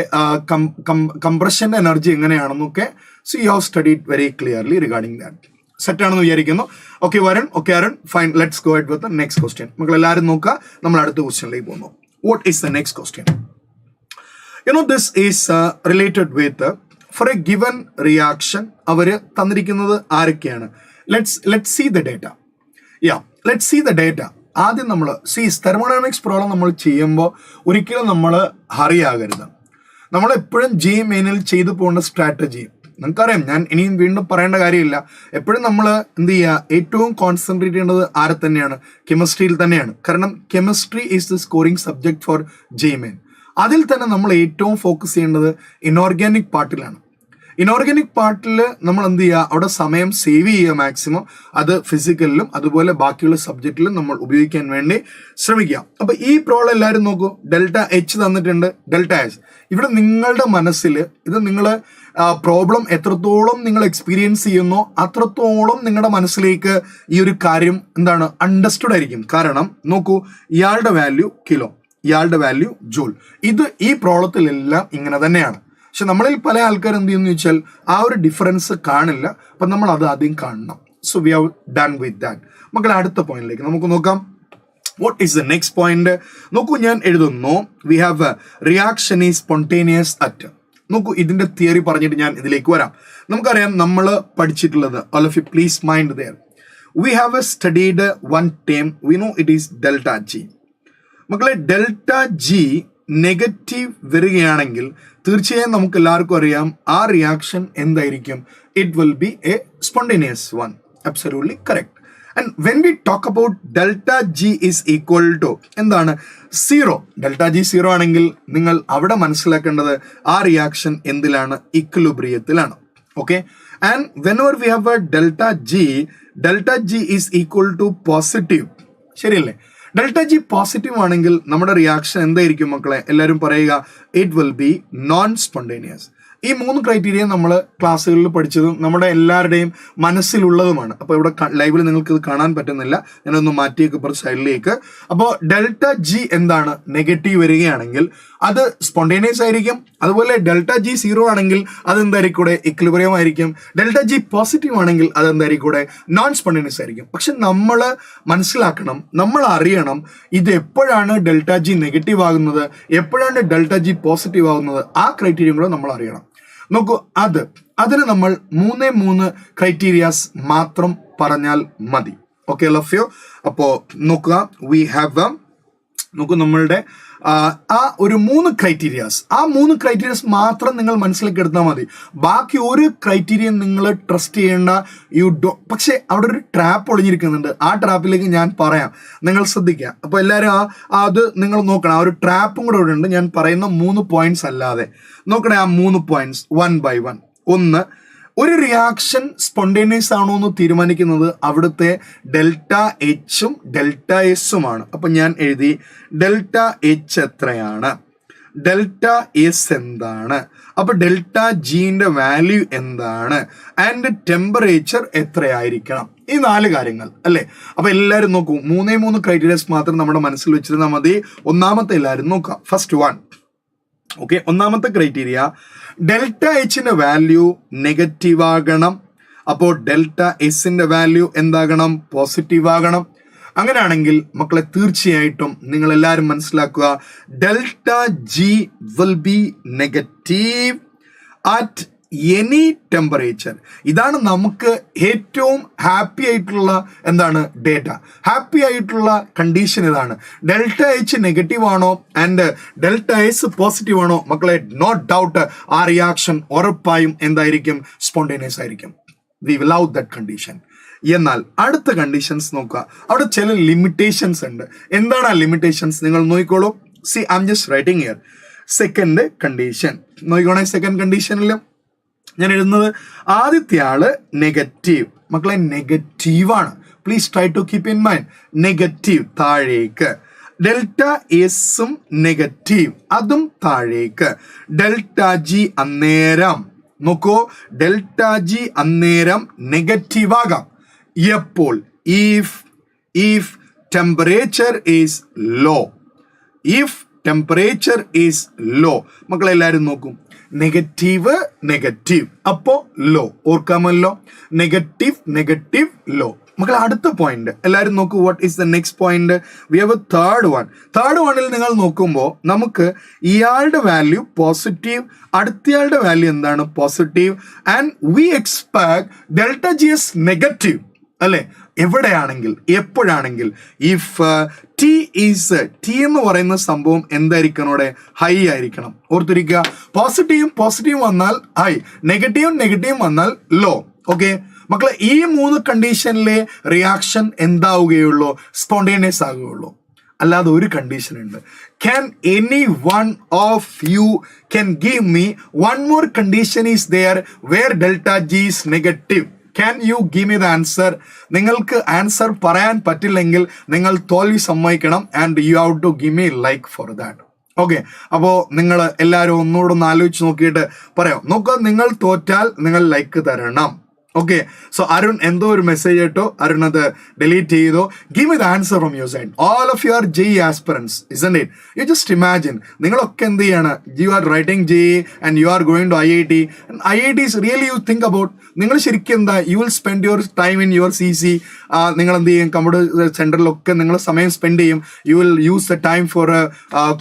Speaker 1: കംപ്രഷന്റെ എനർജി എങ്ങനെയാണെന്നൊക്കെ. So you have studied very clearly regarding that. Set ആണെന്ന് വിചാരിക്കുന്നു. Okay Varun, okay Arun, fine. Let's go ahead with next question. മക്കൾ എല്ലാവരും നോക്കുക, നമ്മൾ അടുത്ത ക്വസ്റ്റ്യനിലേക്ക് പോകുന്നു. What is the next question? You know this is related with for a given reaction. അവർ തന്നിരിക്കുന്നത് ആരൊക്കെയാണ്? Let's see the data. Let's see the data. ആദ്യം നമ്മൾ തെർമോഡൈനാമിക്സ് പ്രോബ്ലം നമ്മൾ ചെയ്യുമ്പോൾ ഒരിക്കലും നമ്മൾ ഹറി ആകരുത്. നമ്മളെപ്പോഴും JEE മെയിനിൽ ചെയ്തു പോകേണ്ട സ്ട്രാറ്റജി നിങ്ങൾക്കറിയാം, ഞാൻ ഇനിയും വീണ്ടും പറയേണ്ട കാര്യമില്ല. എപ്പോഴും നമ്മൾ എന്ത് ചെയ്യുക? ഏറ്റവും കോൺസെൻട്രേറ്റ് ചെയ്യേണ്ടത് ആരെ തന്നെയാണ്? കെമിസ്ട്രിയിൽ തന്നെയാണ്. കാരണം chemistry is the scoring subject four JEE main. അതിൽ തന്നെ നമ്മൾ ഏറ്റവും ഫോക്കസ് ചെയ്യേണ്ടത് ഇനോർഗാനിക് പാർട്ടിലാണ്. ഇനോർഗാനിക് പാർട്ടിൽ നമ്മൾ എന്ത് ചെയ്യുക? അവിടെ സമയം സേവ് ചെയ്യുക മാക്സിമം. അത് ഫിസിക്കലിലും അതുപോലെ ബാക്കിയുള്ള സബ്ജക്റ്റിലും നമ്മൾ ഉപയോഗിക്കാൻ വേണ്ടി ശ്രമിക്കുക. അപ്പൊ ഈ പ്രോബ്ലം എല്ലാവരും നോക്കൂ. ΔH തന്നിട്ടുണ്ട്, ΔH. ഇവിടെ നിങ്ങളുടെ മനസ്സിൽ ഇത് നിങ്ങൾ പ്രോബ്ലം എത്രത്തോളം നിങ്ങൾ എക്സ്പീരിയൻസ് ചെയ്യുന്നോ അത്രത്തോളം നിങ്ങളുടെ മനസ്സിലേക്ക് ഈ ഒരു കാര്യം എന്താണ്? അണ്ടർസ്റ്റുഡ് ആയിരിക്കും. കാരണം നോക്കൂ, ഇയാളുടെ വാല്യൂ കിലോ, ഇയാളുടെ വാല്യൂ ജൂൾ. ഇത് ഈ പ്രോബ്ലത്തിലെല്ലാം ഇങ്ങനെ തന്നെയാണ്. പക്ഷെ നമ്മളിൽ പല ആൾക്കാർ എന്ത് ചെയ്യുന്നു വെച്ചാൽ ആ ഒരു ഡിഫറൻസ് കാണില്ല. അപ്പം നമ്മൾ അത് ആദ്യം കാണണം. So we have done with that. മക്കളെ അടുത്ത പോയിന്റിലേക്ക് നമുക്ക് നോക്കാം. What is the next point? നോക്കൂ, ഞാൻ എഴുതുന്നു we have reaction is spontaneous at. നോക്കൂ, ഇതിന്റെ തിയറി പറഞ്ഞിട്ട് ഞാൻ ഇതിലേക്ക് വരാം. നമുക്കറിയാം നമ്മൾ പഠിച്ചിട്ടുള്ളത്, all of you please mind there, we have studied one term, we know it is delta G. മക്കളെ delta G നെഗറ്റീവ് വരികയാണെങ്കിൽ തീർച്ചയായും നമുക്ക് എല്ലാവർക്കും അറിയാം ആ റിയാക്ഷൻ എന്തായിരിക്കും? It will be a spontaneous one. Absolutely correct. And when we talk about delta G is equal to എന്താണ്? 0. ഡെൽറ്റ ജി 0 ആണെങ്കിൽ നിങ്ങൾ അവിടെ മനസ്സിലാക്കേണ്ടത് ആ റിയാക്ഷൻ എന്തിലാണ്? ഇക്വിലിബ്രിയത്തിലാണ്. Okay. And whenever we have a delta G is equal to positive. ശരിയല്ലേ? ഡെൽറ്റ ജി പോസിറ്റീവ് ആണെങ്കിൽ നമ്മുടെ റിയാക്ഷൻ എന്തായിരിക്കും മക്കളെ? എല്ലാവരും പറയുക, it will be non spontaneous. ഈ 3 ക്രൈറ്റീരിയ നമ്മൾ ക്ലാസ്സുകളിൽ പഠിച്ചതും നമ്മുടെ എല്ലാവരുടെയും മനസ്സിലുള്ളതുമാണ്. അപ്പോൾ ഇവിടെ ലൈവിൽ നിങ്ങൾക്ക് ഇത് കാണാൻ പറ്റുന്നില്ല, ഞാനൊന്ന് മാറ്റിയേക്ക് ഇപ്പുറത്തെ സൈഡിലേക്ക്. അപ്പോൾ ഡെൽറ്റ ജി എന്താണ്? നെഗറ്റീവ് വരികയാണെങ്കിൽ അത് സ്പോണ്ടേനിയസ് ആയിരിക്കും. അതുപോലെ ഡെൽറ്റ ജി 0 ആണെങ്കിൽ അതെന്തായിരിക്കും കൂടെ? ഇക്വിലിബ്രിയം ആയിരിക്കും. ഡെൽറ്റ ജി പോസിറ്റീവ് ആണെങ്കിൽ അതെന്തായിരിക്കും കൂടെ? നോൺ സ്പോണ്ടേനിയസ് ആയിരിക്കും. പക്ഷെ നമ്മൾ മനസ്സിലാക്കണം, നമ്മൾ അറിയണം ഇത് എപ്പോഴാണ് ഡെൽറ്റ ജി നെഗറ്റീവ് ആകുന്നത്, എപ്പോഴാണ് ഡെൽറ്റ ജി പോസിറ്റീവ് ആകുന്നത്. ആ ക്രൈറ്റീരിയ കൂടെ നമ്മൾ അറിയണം. നോക്കൂ, അതിന് നമ്മൾ 3 ക്രൈറ്റീരിയാസ് മാത്രം പറഞ്ഞാൽ മതി. Okay love you. അപ്പോൾ നോക്കുക, വി ഹാവ് നോക്കൂ നമ്മളുടെ ആ ഒരു 3 ക്രൈറ്റീരിയാസ്, ആ 3 ക്രൈറ്റീരിയാസ് മാത്രം നിങ്ങൾ മനസ്സിലേക്ക് എടുത്താൽ മതി. ബാക്കി ഒരു ക്രൈറ്റീരിയ നിങ്ങൾ ട്രസ്റ്റ് ചെയ്യേണ്ട. പക്ഷെ അവിടെ ഒരു ട്രാപ്പ് ഒളിഞ്ഞിരിക്കുന്നുണ്ട്. ആ ട്രാപ്പിലേക്ക് ഞാൻ പറയാം, നിങ്ങൾ ശ്രദ്ധിക്കുക. അപ്പോൾ എല്ലാവരും അത് നിങ്ങൾ നോക്കണം. ആ ഒരു ട്രാപ്പും കൂടെ ഇവിടെ ഉണ്ട്. ഞാൻ പറയുന്ന 3 പോയിന്റ്സ് അല്ലാതെ നോക്കണേ. ആ 3 പോയിന്റ്സ് 1 by 1. ഒന്ന്, ഒരു റിയാക്ഷൻ സ്പോണ്ടേനിയസ് ആണോ എന്ന് തീരുമാനിക്കുന്നത് അവിടുത്തെ ഡെൽറ്റ എച്ചും ഡെൽറ്റ എസുമാണ്. അപ്പം ഞാൻ എഴുതി ഡെൽറ്റ എച്ച് എത്രയാണ്? ഡെൽറ്റ എസ് എന്താണ്, അപ്പൊ ഡെൽറ്റ ജിന്റെ വാല്യൂ എന്താണ്, ആൻഡ് ടെമ്പറേച്ചർ എത്രയായിരിക്കണം. ഈ 4 കാര്യങ്ങൾ അല്ലേ. അപ്പൊ എല്ലാവരും നോക്കൂ, 3 ക്രൈറ്റീരിയസ് മാത്രം നമ്മുടെ മനസ്സിൽ വെച്ചിരുന്നാൽ മതി. ഒന്നാമത്തെ എല്ലാവരും നോക്കാം. ഫസ്റ്റ് വൺ, ഓക്കെ, ഒന്നാമത്തെ ക്രൈറ്റീരിയ ഡെൽറ്റ എച്ചിന്റെ വാല്യൂ നെഗറ്റീവ് ആകണം. അപ്പോൾ ഡെൽറ്റ എസിന്റെ വാല്യൂ എന്താകണം, പോസിറ്റീവ് ആകണം. അങ്ങനെയാണെങ്കിൽ മക്കളെ തീർച്ചയായിട്ടും നിങ്ങൾ എല്ലാവരും മനസ്സിലാക്കുക, delta G will be negative at any temperature. ഇതാണ് നമുക്ക് ഏറ്റവും ഹാപ്പി ആയിട്ടുള്ള എന്താണ് ഡേറ്റ, ഹാപ്പി ആയിട്ടുള്ള കണ്ടീഷൻ ഇതാണ്. ഡെൽറ്റ എച്ച് നെഗറ്റീവ് ആണോ ആൻഡ് ഡെൽറ്റ എസ് പോസിറ്റീവ് ആണോ മക്കളെ, നോ ഡൗട്ട് ആ റിയാക്ഷൻ ഉറപ്പായും എന്തായിരിക്കും, സ്പോണ്ടേനിയസ് ആയിരിക്കും. We will love that condition. എന്നാൽ അടുത്ത കണ്ടീഷൻസ് നോക്കുക, അവിടെ ചില ലിമിറ്റേഷൻസ് ഉണ്ട്. എന്താണ് ആ ലിമിറ്റേഷൻസ് നിങ്ങൾ നോക്കിക്കോളൂ. See I M just writing here. Second condition നോക്കിക്കോണേ. സെക്കൻഡ് കണ്ടീഷനിൽ ഞാൻ എഴുതുന്നത് ആദ്യത്തെ ആള് നെഗറ്റീവ്. മക്കളെ നെഗറ്റീവാണ്, please try to keep in mind. Negative താഴേക്ക്, ഡെൽറ്റ എസും നെഗറ്റീവ് അതും താഴേക്ക്. ഡെൽറ്റ ജി അന്നേരം നോക്കൂ, ഡെൽറ്റ ജി അന്നേരം നെഗറ്റീവ് ആകാം എപ്പോൾ, if temperature is low. If temperature is low, മക്കളെല്ലാവരും നോക്കും, നെഗറ്റീവ് നെഗറ്റീവ് അപ്പോ ലോ, ഓർക്കാമല്ലോ, നെഗറ്റീവ് നെഗറ്റീവ് ലോ. മക്കൾ അടുത്ത പോയിന്റ് എല്ലാവരും നോക്കൂ. What is the next point? We have a third one. Third വണ്ണിൽ നിങ്ങൾ നോക്കുമ്പോൾ നമുക്ക് ഇയാളുടെ വാല്യൂ പോസിറ്റീവ്, അടുത്തയാളുടെ വാല്യൂ എന്താണ്, positive, and we expect delta G is negative അല്ലെ. എവിടെയാണെങ്കിൽ എപ്പോഴാണെങ്കിൽ ഇഫ് ടി ഈസ്, ടി എന്ന് പറയുന്ന സംഭവം എന്തായിരിക്കണം, അവിടെ ഹൈ ആയിരിക്കണം. ഓർത്തിരിക്കുക, പോസിറ്റീവും വന്നാൽ ഹൈ, നെഗറ്റീവും വന്നാൽ ലോ. ഓക്കെ മക്കളെ, ഈ 3 കണ്ടീഷനിലെ റിയാക്ഷൻ എന്താവുകയുള്ളൂ, സ്പോണ്ടേനിയസ് ആകുകയുള്ളൂ. അല്ലാതെ ഒരു കണ്ടീഷൻ ഉണ്ട്. Can any one of you can give me one more condition is there where delta G is negative? Can you give me the answer? നിങ്ങൾക്ക് ആൻസർ പറയാൻ പറ്റില്ലെങ്കിൽ നിങ്ങൾ തോൽവി സമ്മതിക്കണം, and you have to give me like for that. Okay, അപ്പോൾ നിങ്ങൾ എല്ലാവരും ഒന്നുകൂടെ ഒന്ന് ആലോചിച്ച് നോക്കിയിട്ട് പറയാം. നോക്കുക, നിങ്ങൾ തോറ്റാൽ നിങ്ങൾ ലൈക്ക് തരണം. ഓക്കെ, സോ അരുൺ എന്തോ ഒരു മെസ്സേജ് ഇട്ടോ, അരുൺ അത് ഡിലീറ്റ് ചെയ്തോ. Give me the answer from your side. All of your JEE aspirants, isn't it? You just imagine, നിങ്ങളൊക്കെ എന്ത് ചെയ്യാണ്, you are writing JEE and you are going to IIT. IITs really you think about, നിങ്ങൾ ശരിക്കും എന്താ, you will spend your time in your CC. നിങ്ങൾ എന്ത് ചെയ്യും, കമ്പ്യൂട്ടർ സെന്ററിലൊക്കെ നിങ്ങൾ സമയം സ്പെൻഡ് ചെയ്യും. You will use the time for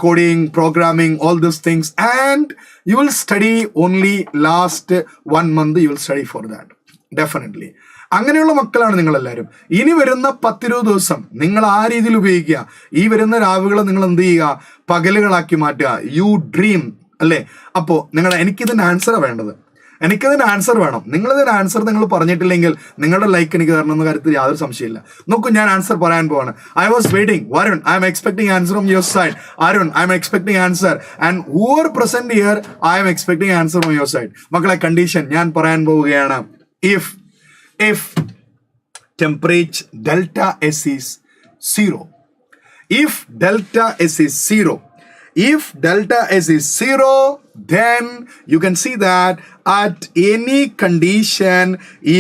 Speaker 1: coding, programming, all these things, and you will study only last 1 month you will study for that. Definitely അങ്ങനെയുള്ള മക്കളാണ് നിങ്ങളെല്ലാവരും. ഇനി വരുന്ന 10-20 ദിവസം നിങ്ങൾ ആ രീതിയിൽ ഉപയോഗിക്കുക. ഈ വരുന്ന രാവുകളെ നിങ്ങൾ എന്ത് ചെയ്യുക, പകലുകളാക്കി മാറ്റുക. യു ഡ്രീം അല്ലേ. അപ്പോൾ എനിക്കിതിന് ആൻസറാണ് വേണ്ടത്, എനിക്കതിന് ആൻസർ വേണം. നിങ്ങളിതിന് ആൻസർ നിങ്ങൾ പറഞ്ഞിട്ടില്ലെങ്കിൽ നിങ്ങളുടെ ലൈക്ക് എനിക്ക് തരണം എന്ന കാര്യത്തിൽ യാതൊരു സംശയമില്ല. നോക്കൂ, ഞാൻ ആൻസർ പറയാൻ പോവാണ്. I was waiting. Varun, I M expecting answer from your side. Arun, I M expecting answer. And Hoover present here, I M expecting answer from your side. മക്കളെ, കണ്ടീഷൻ ഞാൻ പറയാൻ പോവുകയാണ്. If temperature delta S is 0, if delta S is 0, if delta S is 0, then you can see that at any condition,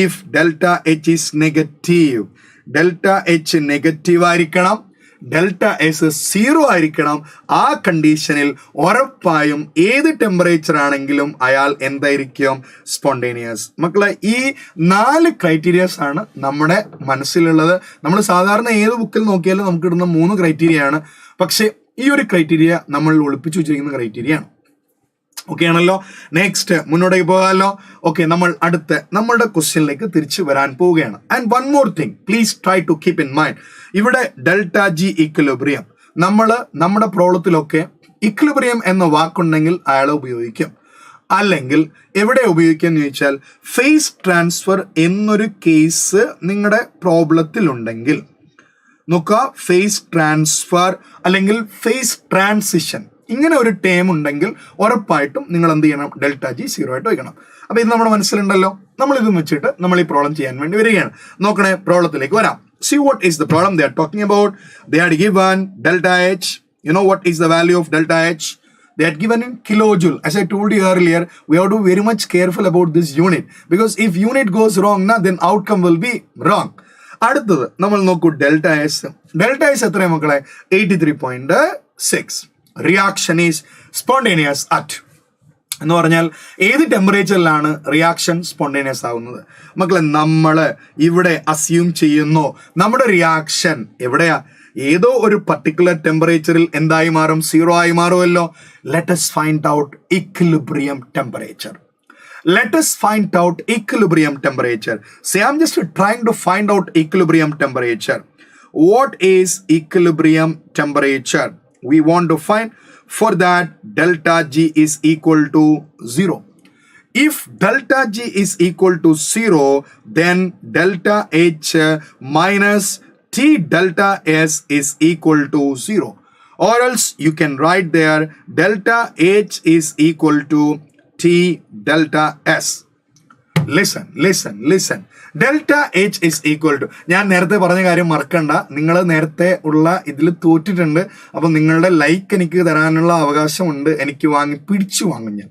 Speaker 1: if delta H is negative, delta H negative ആയിരിക്കണം, ഡെൽറ്റ എസ് 0 ആയിരിക്കണം. ആ കണ്ടീഷനിൽ ഉറപ്പായും ഏത് ടെമ്പറേച്ചർ ആണെങ്കിലും അയാൾ എന്തായിരിക്കും, സ്പോണ്ടേനിയസ്. മക്കളെ, ഈ 4 ക്രൈറ്റീരിയസ് ആണ് നമ്മുടെ മനസ്സിലുള്ളത്. നമ്മൾ സാധാരണ ഏത് ബുക്കിൽ നോക്കിയാലും നമുക്ക് ഇടുന്ന 3 ക്രൈറ്റീരിയ ആണ്. പക്ഷെ ഈ ഒരു ക്രൈറ്റീരിയ നമ്മൾ ഒളിപ്പിച്ചു വെച്ചിരിക്കുന്ന ക്രൈറ്റീരിയ ആണ്. ഓക്കെ ആണല്ലോ. നെക്സ്റ്റ് മുന്നോട്ടേക്ക് പോകാമല്ലോ. ഓക്കെ, നമ്മൾ അടുത്ത നമ്മളുടെ ക്വസ്റ്റ്യനിലേക്ക് തിരിച്ചു വരാൻ പോവുകയാണ്. And one more thing, please try to keep in mind. ഇവിടെ ഡെൽറ്റ ജി ഇക്വിലിബ്രിയം, നമ്മുടെ പ്രോബ്ലത്തിലൊക്കെ ഇക്വിലിബ്രിയം എന്ന വാക്കുണ്ടെങ്കിൽ അയാളെ ഉപയോഗിക്കും. അല്ലെങ്കിൽ എവിടെ ഉപയോഗിക്കുക എന്ന് ചോദിച്ചാൽ, ഫേസ് ട്രാൻസ്ഫർ എന്നൊരു കേസ് നിങ്ങളുടെ പ്രോബ്ലത്തിലുണ്ടെങ്കിൽ നോക്കുക, ഫേസ് ട്രാൻസ്ഫർ അല്ലെങ്കിൽ ഫേസ് ട്രാൻസിഷൻ ഇങ്ങനെ ഒരു ടേം ഉണ്ടെങ്കിൽ ഉറപ്പായിട്ടും നിങ്ങൾ എന്ത് ചെയ്യണം, ഡെൽറ്റ ജി 0 ആയിട്ട് വയ്ക്കണം. അപ്പൊ ഇത് നമ്മുടെ മനസ്സിലുണ്ടല്ലോ. നമ്മൾ ഇത് വെച്ചിട്ട് നമ്മൾ ഈ പ്രോബ്ലം ചെയ്യാൻ വേണ്ടി വരികയാണ്. നോക്കണേ, പ്രോബ്ലത്തിലേക്ക് വരാം. See what is the problem they are talking about. They had given delta H. You know what is the value of delta H? They had given in kilojoule. As I told you earlier, we have to be very much careful about this unit. Because if unit goes wrong, then outcome will be wrong. അടുത്തത് നമ്മൾ നോക്കൂ ഡെൽറ്റ എസ്. ഡെൽറ്റ എസ് എത്രയാണ് മക്കളെ? 83.6. റിയാക്ഷൻ ഈസ് സ്പോണ്ടേനിയസ് അറ്റ് എന്ന് പറഞ്ഞാൽ ഏത് ടെമ്പറേച്ചറിലാണ് റിയാക്ഷൻ സ്പോണ്ടേനിയസ് ആവുന്നത്? മക്കളെ നമ്മൾ ഇവിടെ അസ്യൂം ചെയ്യുന്നു നമ്മുടെ റിയാക്ഷൻ എവിടെയാ? ഏതോ ഒരു പർട്ടിക്കുലർ ടെമ്പറേച്ചറിൽ എന്തായി മാറും? 0 ആയി മാറുമല്ലോ. Let us find out equilibrium temperature. Let us find out equilibrium temperature. Say I'm just trying to find out equilibrium temperature. What is equilibrium temperature? We want to find. For that, delta G is equal to 0. If delta G is equal to 0, then delta H minus T delta S is equal to 0. Or else you can write there delta H is equal to T delta S. Listen. Delta H is equal to, ഞാൻ നേരത്തെ പറഞ്ഞ കാര്യം മറക്കണ്ട. നിങ്ങൾ നേരത്തെ ഉള്ള ഇതിൽ തോറ്റിട്ടുണ്ട്. അപ്പോൾ നിങ്ങളുടെ ലൈക്ക് എനിക്ക് തരാനുള്ള അവകാശമുണ്ട്. എനിക്ക് പിടിച്ചു വാങ്ങും ഞാൻ.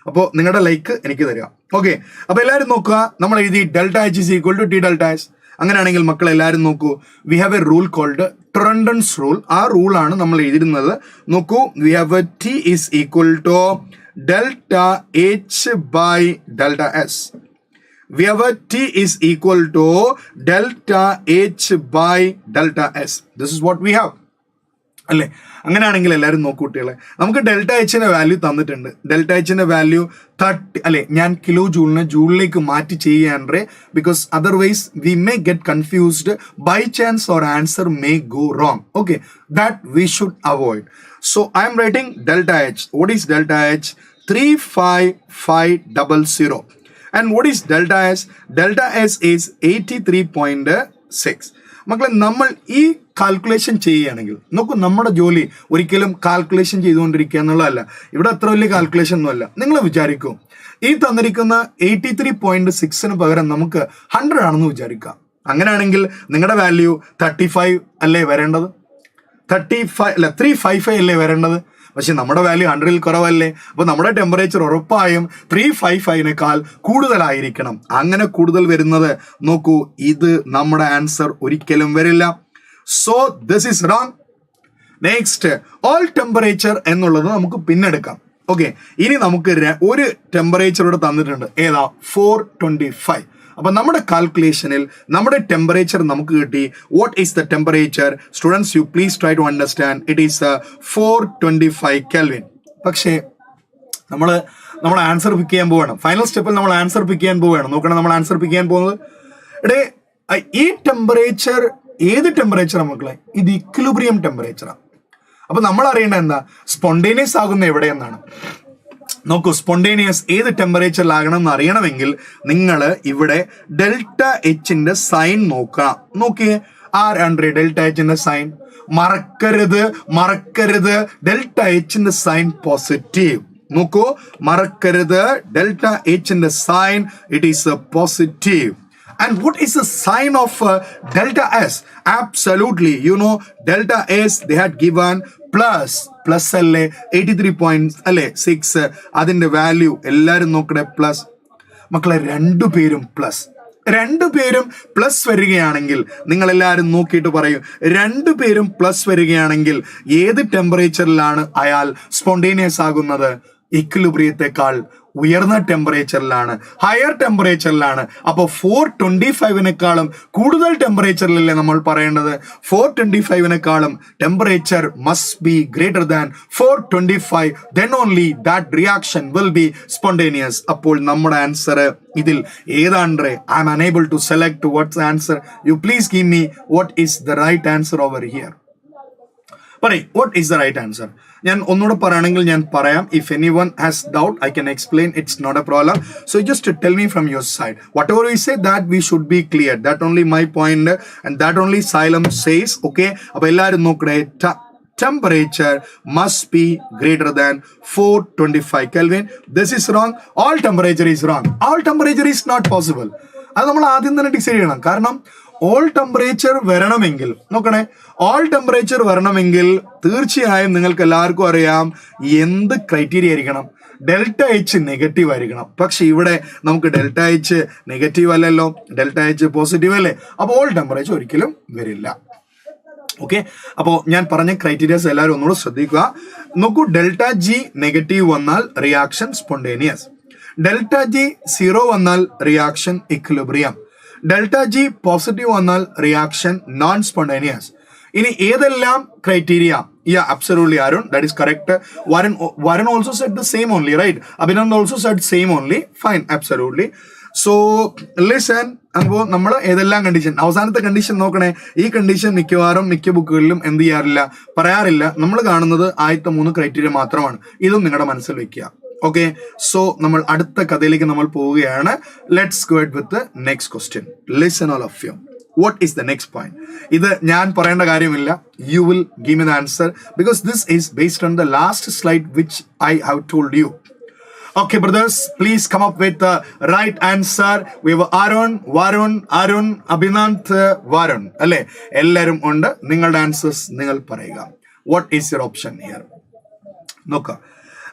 Speaker 1: അപ്പോൾ നിങ്ങളുടെ ലൈക്ക് എനിക്ക് തരിക. ഓക്കെ, അപ്പോൾ എല്ലാവരും നോക്കുക. നമ്മൾ എഴുതി delta H is equal to T delta S. അങ്ങനെയാണെങ്കിൽ മക്കൾ എല്ലാവരും നോക്കൂ. We have a rule called Trouton's rule. ആ റൂളാണ് നമ്മൾ എഴുതിയിരുന്നത്. നോക്കൂ, we have a T is equal to delta H by delta S. We have a T is equal to delta H by delta S. This is what we have. അല്ലേ? അങ്ങനെയാണെങ്കിൽ എല്ലാവരും നോക്കൂ കുട്ടികളെ. നമുക്ക് ഡെൽറ്റ എച്ചിന്റെ വാല്യൂ തന്നിട്ടുണ്ട്. ഡെൽറ്റ എച്ചിന്റെ വാല്യൂ 30 അല്ലെ? ഞാൻ കിലോ ജൂളിനെ ജൂളിലേക്ക് മാറ്റി ചെയ്യാൻറേ. Because otherwise we may get confused. By chance or answer may go wrong. Okay, that we should avoid. So I am writing delta H. What is delta H? 35500. And what is delta S? Delta S is 83.6. മക്കളെ, നമ്മൾ ഈ കാൽക്കുലേഷൻ ചെയ്യുകയാണെങ്കിൽ നോക്കൂ, നമ്മുടെ ജോലി ഒരിക്കലും കാൽക്കുലേഷൻ ചെയ്തുകൊണ്ടിരിക്കുക എന്നുള്ളതല്ല. ഇവിടെ അത്ര വലിയ കാൽക്കുലേഷൻ ഒന്നുമല്ല. നിങ്ങൾ വിചാരിക്കൂ, ഈ തന്നിരിക്കുന്ന 83.6 പകരം നമുക്ക് 100 ആണെന്ന് വിചാരിക്കാം. അങ്ങനെയാണെങ്കിൽ നിങ്ങളുടെ വാല്യൂ 35 അല്ലേ വരേണ്ടത്? 355 അല്ലേ വരേണ്ടത്? പക്ഷെ നമ്മുടെ വാല്യൂ 100ൽ കുറവല്ലേ? അപ്പോൾ നമ്മുടെ ടെമ്പറേച്ചർ ഉറപ്പായും 355 കൂടുതലായിരിക്കണം. അങ്ങനെ കൂടുതൽ വരുന്നത് നോക്കൂ, ഇത് നമ്മുടെ ആൻസർ ഒരിക്കലും വരില്ല. So this is wrong. Next, all temperature എന്നുള്ളത് നമുക്ക് പിന്നെടുക്കാം. ഓക്കെ, ഇനി നമുക്ക് ഒരു ടെമ്പറേച്ചർ ഇവിടെ തന്നിട്ടുണ്ട്. ഏതാ? 425. അപ്പൊ നമ്മുടെ കാൽക്കുലേഷനിൽ നമ്മുടെ ടെമ്പറേച്ചർ നമുക്ക് കിട്ടി. What is the temperature? Students, you please try to understand. It is 425 kelvin. പക്ഷേ നമ്മൾ ആൻസർ പിക്ക് ചെയ്യാൻ പോവുകയാണ്. ഫൈനൽ സ്റ്റെപ്പിൽ നമ്മൾ ആൻസർ പിക്ക് ചെയ്യാൻ പോവുകയാണ്. നോക്കണം, നമ്മൾ ആൻസർ പിക്ക് ചെയ്യാൻ പോകുന്നത് ഈ ടെമ്പറേച്ചർ ഏത് ടെമ്പറേച്ചറാണ് മക്കളെ? ഇത് ഇക്വിലിബ്രിയം ടെമ്പറേച്ചറാണ്. അപ്പൊ നമ്മൾ അറിയേണ്ട എന്താ? സ്പോണ്ടേനിയസ് ആകുന്ന എവിടെയെന്നാണ്. നോക്കൂ, സ്പോണ്ടേനിയസ് ഏത് ടെമ്പറേച്ചറിലാകണം എന്ന് അറിയണമെങ്കിൽ നിങ്ങൾ ഇവിടെ ഡെൽറ്റ എച്ചിന്റെ സൈൻ നോക്കണം. നോക്കിയേ, ആരാണ് ഡെൽറ്റ എച്ചിന്റെ സൈൻ? മറക്കരുത് ഡെൽറ്റ എച്ചിന്റെ സൈൻ പോസിറ്റീവ്. നോക്കൂ, മറക്കരുത് ഡെൽറ്റ എച്ചിന്റെ sign, it is positive. And what is the sign of delta S? Absolutely, you know, delta S they had given plus അല്ലേ 83.6 അതിന്റെ വാല്യൂ എല്ലാവരും നോക്കണേ പ്ലസ്. മക്കളെ, രണ്ടുപേരും പ്ലസ് വരികയാണെങ്കിൽ നിങ്ങൾ എല്ലാവരും നോക്കിയിട്ട് പറയൂ, രണ്ടുപേരും പ്ലസ് വരികയാണെങ്കിൽ ഏത് ടെമ്പറേച്ചറിലാണ് അയാൾ സ്പോണ്ടേനിയസ് ആകുന്നത്? ഇക്വിലിബ്രിയത്തെക്കാൾ ഉയർന്ന ടെമ്പറേച്ചറിലാണ്, ഹയർ ടെമ്പറേച്ചറിലാണ്. അപ്പോൾ 425 കൂടുതൽ ടെമ്പറേച്ചറിലല്ലേ നമ്മൾ പറയേണ്ടത്? 425 temperature must be greater than 425. then only that reaction will be spontaneous. അപ്പോൾ നമ്മുടെ ആൻസർ ഇതിൽ ഏതാണ്ട് I am unable to select what's the answer. You please give me what is the right answer over here. പറയ്, what is the right answer? ഞാൻ ഒന്നുകൂടെ പറയുകയാണെങ്കിൽ ഞാൻ പറയാം. If anyone has doubt, I can explain. It's not a problem. So just tell me from your side. Whatever we say, that we should be clear. That only my point and that only Xylem says. Okay? അപ്പോൾ എല്ലാവരും നോക്കണേ, temperature must be greater than 425 Kelvin. This is wrong. All temperature is wrong. All temperature is not possible. അത് നമ്മൾ ആദ്യം തന്നെ ഡിസൈഡ് ചെയ്യണം. കാരണം all temperature വരണമെങ്കിൽ നോക്കണേ, all temperature വരണമെങ്കിൽ തീർച്ചയായും നിങ്ങൾക്ക് എല്ലാവർക്കും അറിയാം എന്ത് ക്രൈറ്റീരിയ ആയിരിക്കണം, ഡെൽറ്റ എച്ച് നെഗറ്റീവ് ആയിരിക്കണം. പക്ഷെ ഇവിടെ നമുക്ക് ഡെൽറ്റ എച്ച് നെഗറ്റീവ് അല്ലല്ലോ, ഡെൽറ്റ എച്ച് പോസിറ്റീവ് അല്ലേ, അപ്പോൾ ഓൾ ടെമ്പറേച്ചർ ഒരിക്കലും വരില്ല. ഓക്കെ, അപ്പോൾ ഞാൻ പറഞ്ഞ ക്രൈറ്റീരിയസ് എല്ലാവരും ഒന്നുകൂടെ ശ്രദ്ധിക്കുക. നോക്കൂ, ഡെൽറ്റ ജി നെഗറ്റീവ് വന്നാൽ റിയാക്ഷൻ സ്പോണ്ടേനിയസ്, ഡെൽറ്റ ജി 0 വന്നാൽ reaction equilibrium, delta G positive വന്നാൽ റിയാക്ഷൻ നോൺ സ്പോണ്ടേനിയസ്. ഇനി ഏതെല്ലാം criteria? Yeah, absolutely, Arun. That is correct. Varun also said the same only, right? Abhinand also said same only. Fine, absolutely. So, listen. അപ്പോൾ നമ്മൾ ഏതെല്ലാം കണ്ടീഷൻ, അവസാനത്തെ കണ്ടീഷൻ നോക്കണേ. ഈ കണ്ടീഷൻ മിക്ക ബുക്കുകളിലും എന്ത് ചെയ്യാറില്ല, പറയാറില്ല. നമ്മൾ കാണുന്നത് ആദ്യത്തെ 3 ക്രൈറ്റീരിയ മാത്രമാണ്. ഇതും നിങ്ങളുടെ മനസ്സിൽ വെക്കുക. ഓക്കെ, സോ നമ്മൾ അടുത്ത കഥയിലേക്ക് നമ്മൾ പോവുകയാണ്. Let's go with the next question. Listen all of you. What is the next point? ഇത് ഞാൻ പറയേണ്ട കാര്യമില്ല. You will give me the answer because this is based on the last slide which I have told you. Okay, brothers, please come up with the right answer. We have Arun, Abhinand, Varun. അല്ലേ, എല്ലാവരും ഉണ്ട്. നിങ്ങളുടെ ആൻസേഴ്സ് നിങ്ങൾ പറയുക. What is your option here? നോക്കുക.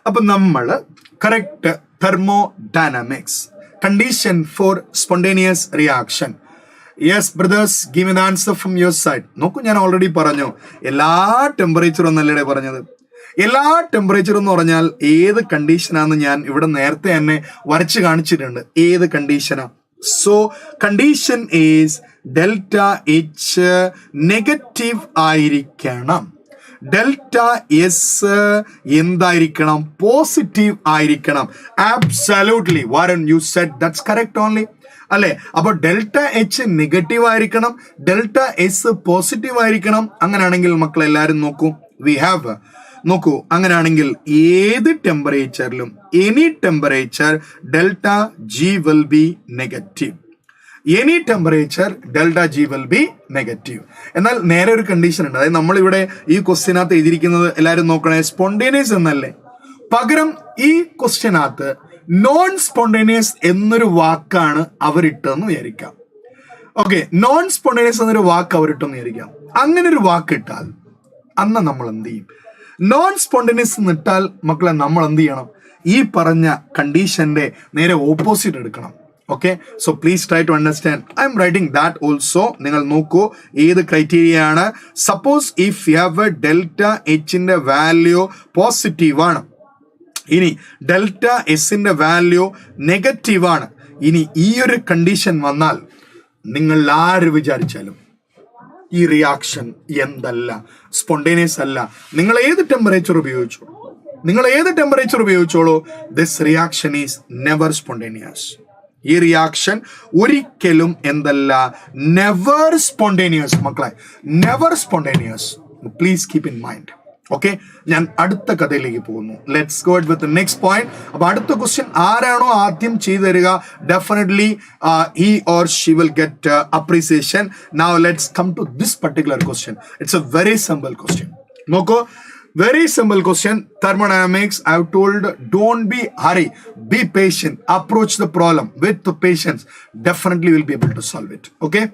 Speaker 1: അപ്പൊ നമ്മൾ correct thermodynamics condition for spontaneous reaction. Yes brothers, give me the answer from your side. നോക്കൂ, ഞാൻ ഓൾറെഡി പറഞ്ഞു എല്ലാ ടെമ്പറേച്ചറും എന്നല്ലേ പറഞ്ഞത്. എല്ലാ ടെമ്പറേച്ചർ എന്ന് പറഞ്ഞാൽ ഏത് കണ്ടീഷനാന്ന് ഞാൻ ഇവിടെ നേരത്തെ തന്നെ വരച്ച് കാണിച്ചിട്ടുണ്ട്. ഏത് കണ്ടീഷനാ? So condition is delta H negative ആയിരിക്കണം, ഡെൽറ്റ എസ് എന്തായിരിക്കണം, പോസിറ്റീവ് ആയിരിക്കണം. Absolutely Varun, you said that's correct only അല്ലെ. അപ്പൊ ഡെൽറ്റ എച്ച് നെഗറ്റീവ് ആയിരിക്കണം, ഡെൽറ്റ എസ് പോസിറ്റീവ് ആയിരിക്കണം. അങ്ങനെയാണെങ്കിൽ മക്കൾ എല്ലാവരും നോക്കൂ, വി ഹാവ് നോക്കൂ, അങ്ങനെയാണെങ്കിൽ ഏത് ടെമ്പറേച്ചറിലും any temperature delta G will be negative, any temperature delta G will be negative. എന്നാൽ നേരെ ഒരു കണ്ടീഷൻ ഉണ്ട്. അതായത് നമ്മളിവിടെ ഈ ക്വസ്റ്റ്യനകത്ത് എഴുതിയിരിക്കുന്നത് എല്ലാവരും നോക്കണേ, സ്പോണ്ടേനിയസ് എന്നല്ലേ. പകരം ഈ ക്വസ്റ്റ്യനകത്ത് നോൺ സ്പോണ്ടേനിയസ് എന്നൊരു വാക്കാണ് അവരിട്ടെന്ന് വിചാരിക്കാം. ഓക്കെ, നോൺ സ്പോണ്ടേനിയസ് എന്നൊരു വാക്ക് അവരിട്ടെന്ന് വിചാരിക്കാം. അങ്ങനെ ഒരു വാക്ക് ഇട്ടാൽ അന്ന് നമ്മൾ എന്ത് ചെയ്യും? നോൺ സ്പോണ്ടേനിയസ് എന്നിട്ടാൽ മക്കളെ നമ്മൾ എന്ത് ചെയ്യണം? ഈ പറഞ്ഞ കണ്ടീഷന്റെ നേരെ ഓപ്പോസിറ്റ് എടുക്കണം. Okay, so please try to understand. I am writing that also. നിങ്ങൾ നോക്കൂ ഏത് ക്രൈറ്റീരിയ ആണ്. Suppose if you have a delta എച്ചിന്റെ വാല്യൂ പോസിറ്റീവ് ആണ്, ഇനി ഡെൽറ്റ എസിന്റെ വാല്യൂ നെഗറ്റീവ് ആണ്. ഇനി ഈ ഒരു കണ്ടീഷൻ വന്നാൽ നിങ്ങൾ ആര് വിചാരിച്ചാലും ഈ റിയാക്ഷൻ എന്തല്ല, സ്പോണ്ടേനിയസ് അല്ല. നിങ്ങൾ ഏത് ടെമ്പറേച്ചർ ഉപയോഗിച്ചോളൂ, this reaction is never spontaneous. ഈ റിയാക്ഷൻ ഒരിക്കലും എന്തല്ല, നെവർ സ്പോണ്ടേനിയസ്. മക്കളെ, never spontaneous. Please keep in mind. Okay, ഞാൻ അടുത്ത കഥയിലേക്ക് പോകുന്നു. Let's go with next point. അപ്പൊ അടുത്ത ക്വസ്റ്റ്യൻ ആരാണോ ആദ്യം ചെയ്തു തരിക, definitely he or she will get appreciation. Now let's come to this particular question. It's a very simple question. നോക്കൂ, very simple question. Thermodynamics, I have told, don't be hurry, be patient, approach the problem with the patience. Definitely will be able to solve it. Okay,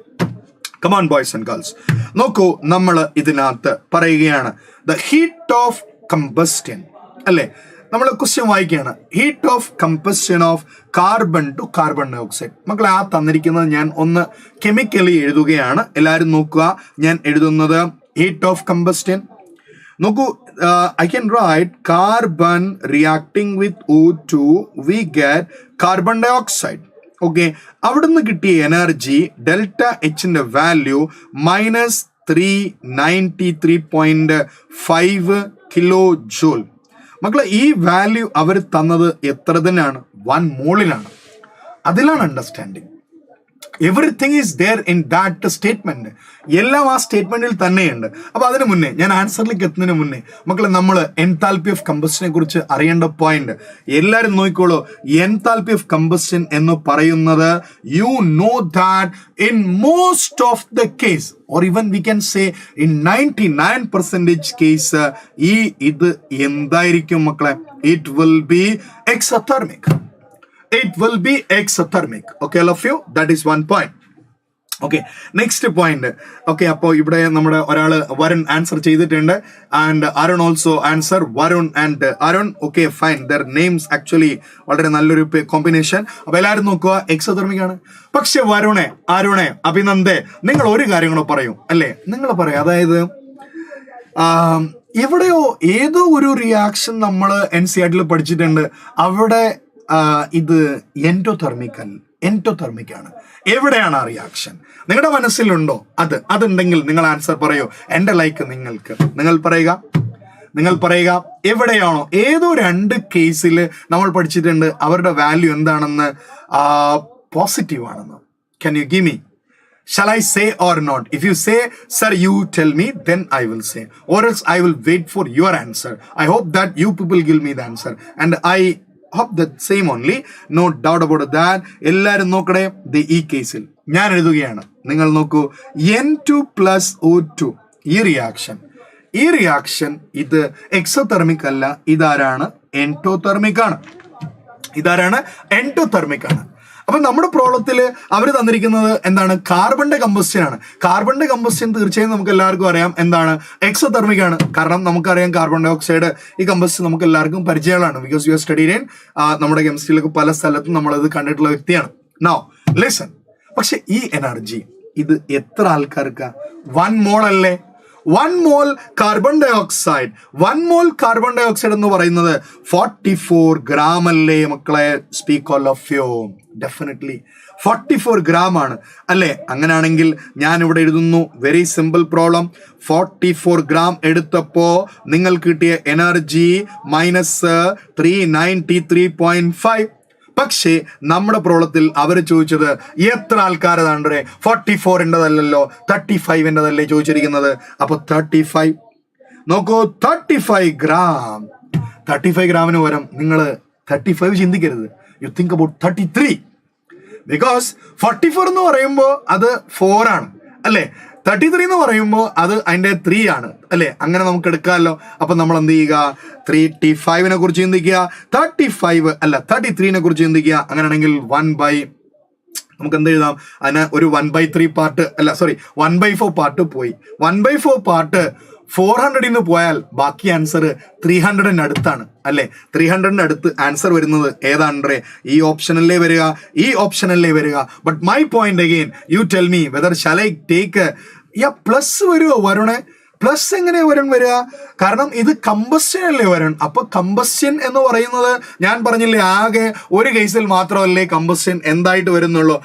Speaker 1: come on boys and girls. നോക്കൂ, നമ്മൾ ഇതിനകത്ത് പറയുകയാണ് the heat of combustion അല്ലേ. നമ്മൾ ക്വസ്റ്റ്യൻ വായിക്കുകയാണ്, heat of combustion of carbon to carbon dioxide. മക്കളെ, ആ തന്നിരിക്കുന്നത് ഞാൻ ഒന്ന് കെമിക്കലി എഴുതുകയാണ്. എല്ലാവരും നോക്കുക, ഞാൻ എഴുതുന്നത് ഹീറ്റ് ഓഫ് കമ്പസ്റ്റൻ. നോക്കൂ, I can write carbon reacting with O2 we get carbon dioxide. Okay, അവിടുന്ന് കിട്ടിയ എനർജി ഡെൽറ്റ എച്ചിന്റെ വാല്യൂ -393.5 കിലോ ജൂൾ. മക്കളെ, ഈ വാല്യൂ അവർ തന്നത് എത്ര തന്നെയാണ്? 1 മോളിലാണ്. അതിലാണ് understanding. Everything is there in that statement. എല്ലാം ആ സ്റ്റേറ്റ്മെന്റിൽ തന്നെയുണ്ട്. അപ്പൊ അതിന് മുന്നേ, ഞാൻ ആൻസറിലേക്ക് എത്തുന്നതിന് മുന്നേ മക്കളെ, നമ്മൾ എൻതാൽപ്പി ഓഫ് കമ്പസ്റ്റനെ കുറിച്ച് അറിയേണ്ട പോയിന്റ് എല്ലാവരും നോക്കിക്കോളൂ. എൻതാൽപ്പി ഓഫ് കമ്പസ്റ്റൻ എന്ന് പറയുന്നത്, U know that in most of the case, or even we can say in 99% case, ഇത് എന്തായിരിക്കും മക്കളെ? It will be exothermic. It will be exothermic. Okay, all of you, that is one point. Okay, next point. Okay, അപ്പോൾ ഇവിടെ നമ്മുടെ ഒരാള് വരുൺ ആൻസർ ചെയ്തിട്ടുണ്ട്. And Arun also answer. Varun and Arun. Okay, fine. There names actually വളരെ നല്ലൊരു കോമ്പിനേഷൻ. അപ്പൊ എല്ലാവരും നോക്കുക, എക്സോതെർമിക്കാണ്. പക്ഷെ അരുണെ അഭിനന്ദേ, നിങ്ങൾ ഒരു കാര്യം കൂടെ പറയൂ അല്ലേ? നിങ്ങൾ പറയും, അതായത് എവിടെയോ ഏതോ ഒരു റിയാക്ഷൻ നമ്മൾ NCERT പഠിച്ചിട്ടുണ്ട്. അവിടെ ഇത് എൻഡോതെർമിക് ആണ്. എവിടെയാണ് ആ റിയാക്ഷൻ? നിങ്ങളുടെ മനസ്സിലുണ്ടോ? അതുണ്ടെങ്കിൽ നിങ്ങൾ ആൻസർ പറയൂ. എന്റെ ലൈക്ക് നിങ്ങൾ പറയുക എവിടെയാണോ? ഏതോ 2 കേസിൽ നമ്മൾ പഠിച്ചിട്ടുണ്ട് അവരുടെ വാല്യൂ എന്താണെന്ന്, പോസിറ്റീവ് ആണെന്ന്. Can you give me? Shall I say or not? If you say, sir, you tell me, then I will say. Or else I will wait for your answer. I hope that you people give me the answer. And I hope that same only. No doubt about that. എല്ലാവരും നോക്കണേ. ഈ കേസിൽ ഞാൻ എഴുതുകയാണ്, നിങ്ങൾ നോക്കൂ. N2 plus O2 ഈ റിയാക്ഷൻ ഇത് എക്സോതെർമിക് അല്ല. ഇതാരാണ്? എൻഡോതെർമിക് ആണ്. അപ്പൊ നമ്മുടെ പ്രോബ്ലത്തില് അവർ തന്നിരിക്കുന്നത് എന്താണ്? കാർബണിന്റെ കമ്പസ്റ്റൻ ആണ്. കാർബണിന്റെ കമ്പസ്റ്റൻ തീർച്ചയായും നമുക്ക് എല്ലാവർക്കും അറിയാം എന്താണ്? എക്സോതെർമിക് ആണ്. കാരണം നമുക്കറിയാം കാർബൺ ഡൈ ഓക്സൈഡ് ഈ കമ്പസ്റ്റൻ നമുക്ക് എല്ലാവർക്കും പരിചയമാണ്. Because you are studied in നമ്മുടെ കെമിസ്ട്രിയിലൊക്കെ പല സ്ഥലത്തും നമ്മളത് കണ്ടിട്ടുള്ള വ്യക്തിയാണ്. Now listen. പക്ഷെ ഈ എനർജി ഇത് എത്ര ആൾക്കാർക്ക്? 1 മോൾ അല്ലേ? 1 മോൾ കാർബൺ ഡൈ ഓക്സൈഡ് എന്ന് പറയുന്നത് 44 ഗ്രാം അല്ലേ മക്കളെ? Speak all of you. Definitely 44 gram ആണ് അല്ലേ? അങ്ങനെയാണെങ്കിൽ ഞാൻ ഇവിടെ എഴുതുന്നു, വെരി സിമ്പിൾ പ്രോബ്ലം. 44 ഗ്രാം എടുത്തപ്പോ നിങ്ങൾക്ക് കിട്ടിയ എനർജി -393.5. പക്ഷേ നമ്മുടെ പ്രോബ്ലത്തിൽ അവർ ചോദിച്ചത് എത്ര ആൾക്കാരതാണ്ടേ? 44-ൻ്റെതല്ലോ 35-ൻ്റെതല്ലേ ചോദിച്ചിരിക്കുന്നത്. അപ്പൊ 35 നോക്കൂ, 35 ഗ്രാം. 35 ഗ്രാമിന് പകരം നിങ്ങൾ 35 ചിന്തിക്കരുത്. U think about 33. ബിക്കോസ് 44 എന്ന് പറയുമ്പോൾ അത് 4 ആണ് അല്ലേ? 33 എന്ന് പറയുമ്പോൾ അത് അതിൻ്റെ 3 ആണ് അല്ലേ? അങ്ങനെ നമുക്ക് എടുക്കാമല്ലോ. അപ്പൊ നമ്മൾ എന്ത് ചെയ്യുക? 35-നെ കുറിച്ച് ചിന്തിക്കുക, 33-നെ കുറിച്ച് ചിന്തിക്കുക. അങ്ങനെയാണെങ്കിൽ നമുക്ക് എന്ത് എഴുതാം? അതിന് ഒരു 1/3 പാർട്ട് 1/4 പാർട്ട് പോയി. 1/4 പാർട്ട് 400 പോയാൽ ബാക്കി ആൻസർ 300-ന് അടുത്താണ് അല്ലേ? 300-ന് അടുത്ത് ആൻസർ വരുന്നത് ഏതാണ്ടേ? ഈ ഓപ്ഷനല്ലേ വരിക. But my point again, U tell me whether shall I take plus വരുമോ വരുണേ? പ്ലസ് എങ്ങനെ വരിക? കാരണം ഇത് കമ്പസ്റ്റൻ അല്ലേ വരും. അപ്പൊ കമ്പസ്റ്റൻ എന്ന് പറയുന്നത് ഞാൻ പറഞ്ഞില്ലേ, ആകെ ഒരു കേസിൽ മാത്രമല്ലേ കമ്പസ്റ്റൻ എന്തായിട്ട് വരുന്നുള്ളൂ?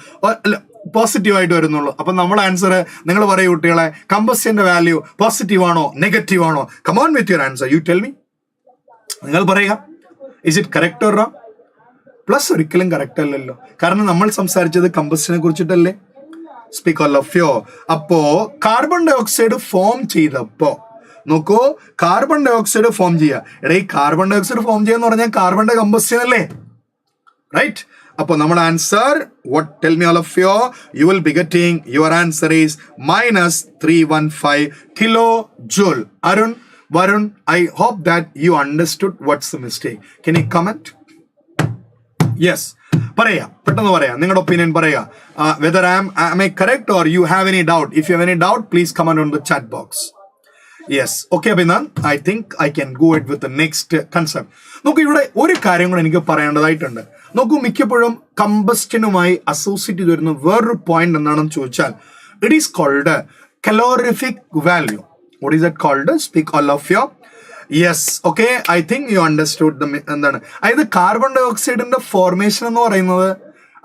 Speaker 1: പോസിറ്റീവ് ആയിട്ട് വരുന്നുള്ളൂ. അപ്പൊ നമ്മുടെ ആൻസർ നിങ്ങൾ പറയൂ കുട്ടികളെ, കമ്പസ്റ്റന്റെ വാല്യൂ പോസിറ്റീവ് ആണോ നെഗറ്റീവ് ആണോ? Come on with your answer, you tell me. നിങ്ങൾ പറയുക, is it correct or wrong? Plus ഒരിക്കലും കറക്റ്റ് അല്ലല്ലോ, കാരണം നമ്മൾ സംസാരിച്ചത് കമ്പസ്റ്റനെ കുറിച്ചിട്ടല്ലേ. Speak all of you. അപ്പോ കാർബൺ ഡൈ ഓക്സൈഡ് ഫോം ചെയ്തപ്പോ നോക്കൂ, കാർബൺ ഡൈ ഓക്സൈഡ് ഫോം ചെയ്യുക. ഈ കാർബൺ ഡൈ ഓക്സൈഡ് ഫോം ചെയ്യാന്ന് പറഞ്ഞാൽ കാർബണിന്റെ കമ്പസ്റ്റൻ അല്ലേ, റൈറ്റ്? അപ്പൊ നമ്മുടെ answer, what tell me all of you will be getting your answer is -315 kilojoule. Arun, Varun, I hope that you understood what's the mistake. Can you comment? Yes. പറയാ, പെട്ടെന്ന് പറയാ, നിങ്ങളുടെ ഒപ്പീനിയൻ പറയാ. Whether am I correct or you have any doubt? If you have any doubt, please comment on the chat box. Yes. Okay, Abhinan, I think I can go ahead with the next concept. നോക്കൂ, ഇവിടെ ഒരു കാര്യം കൂടെ എനിക്ക് പറയേണ്ടതായിട്ടുണ്ട്. നോക്കൂ, മിക്കപ്പോഴും കമ്പസ്റ്റനുമായി അസോസിയേറ്റ് ചെയ്ത് വരുന്ന വേറൊരു പോയിന്റ് എന്താണെന്ന് ചോദിച്ചാൽ, it is called calorific value. What is that called? Speak all of you. Yes, okay, I think you understood എന്താണ്. അതായത് കാർബൺ ഡൈ ഓക്സൈഡിന്റെ ഫോർമേഷൻ എന്ന് പറയുന്നത്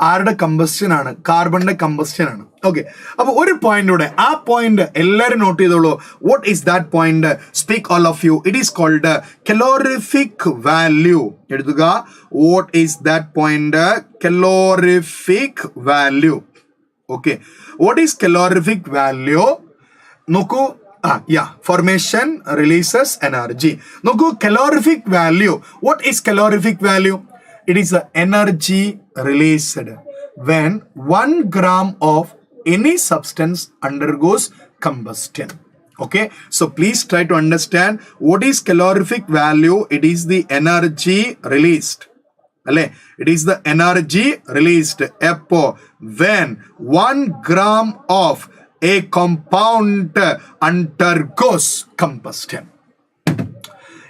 Speaker 1: ആരുടെ കമ്പസ്റ്റൻ ആണ്? കാർബണിന്റെ കമ്പസ്റ്റൻ ആണ്. ഓക്കെ, അപ്പൊ ഒരു പോയിന്റ് ഇവിടെ, ആ പോയിന്റ് എല്ലാവരും നോട്ട് ചെയ്തോളൂ. What is that point? Speak all of you. It is called calorific value. എഴുതുക, what is that point? Calorific value. Okay, what is calorific value? നോക്കൂ, formation releases energy. നോക്കൂ, calorific value. What is calorific value? It is the energy released when 1 gram of any substance undergoes combustion. Okay, so please try to understand what is calorific value. It is the energy released. It is the energy released when 1 gram of a compound undergoes combustion.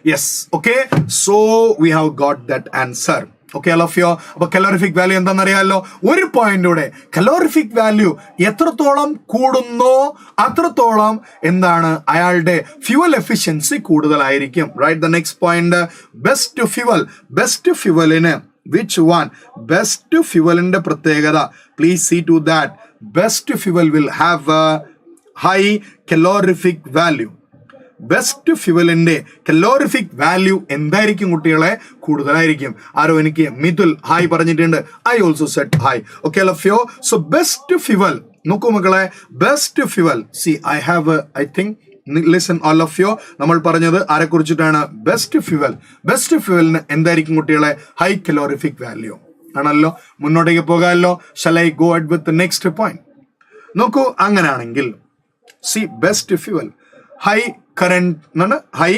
Speaker 1: Yes, okay, so we have got that answer. Okay, all of you. അപ്പോൾ കലോറിഫിക് വാല്യൂ എന്താണെന്നറിയാമല്ലോ. ഒരു പോയിന്റോടെ കലോറിഫിക് വാല്യൂ എത്രത്തോളം കൂടുന്നോ അത്രത്തോളം എന്താണ് അയാളുടെ ഫ്യൂവൽ എഫിഷ്യൻസി കൂടുതലായിരിക്കും. Write the next point, best fuel. Best ഫ്യൂവലിന് വിച്ച് വൺ? ബെസ്റ്റ് ഫ്യൂവലിന്റെ പ്രത്യേകത, please see to that. Best fuel will have a high calorific value. Best ഫ്യൂവലിന്റെ കലോറിഫിക് വാല്യൂ എന്തായിരിക്കും കുട്ടികളെ? കൂടുതലായിരിക്കും. ആരോ എനിക്ക് മിഥുൽ ഹായ് പറഞ്ഞിട്ടുണ്ട്. I also said hi. Okay all of you. So best fuel നോക്കൂ മക്കളെ, best fuel. C I have I think listen all of you. നമ്മൾ പറഞ്ഞത് ആരെ കുറിച്ചിട്ടാണ്? Best fuel. ബെസ്റ്റ് ഫ്യൂവലിന് എന്തായിരിക്കും കുട്ടികളെ? ഹൈ കലോറിഫിക് വാല്യൂ ആണല്ലോ. മുന്നോട്ടേക്ക് പോകാമല്ലോ. Shall I go ahead with next point? നോക്കൂ, അങ്ങനെയാണെങ്കിൽ see best fuel high current എന്നാണ് ഹൈ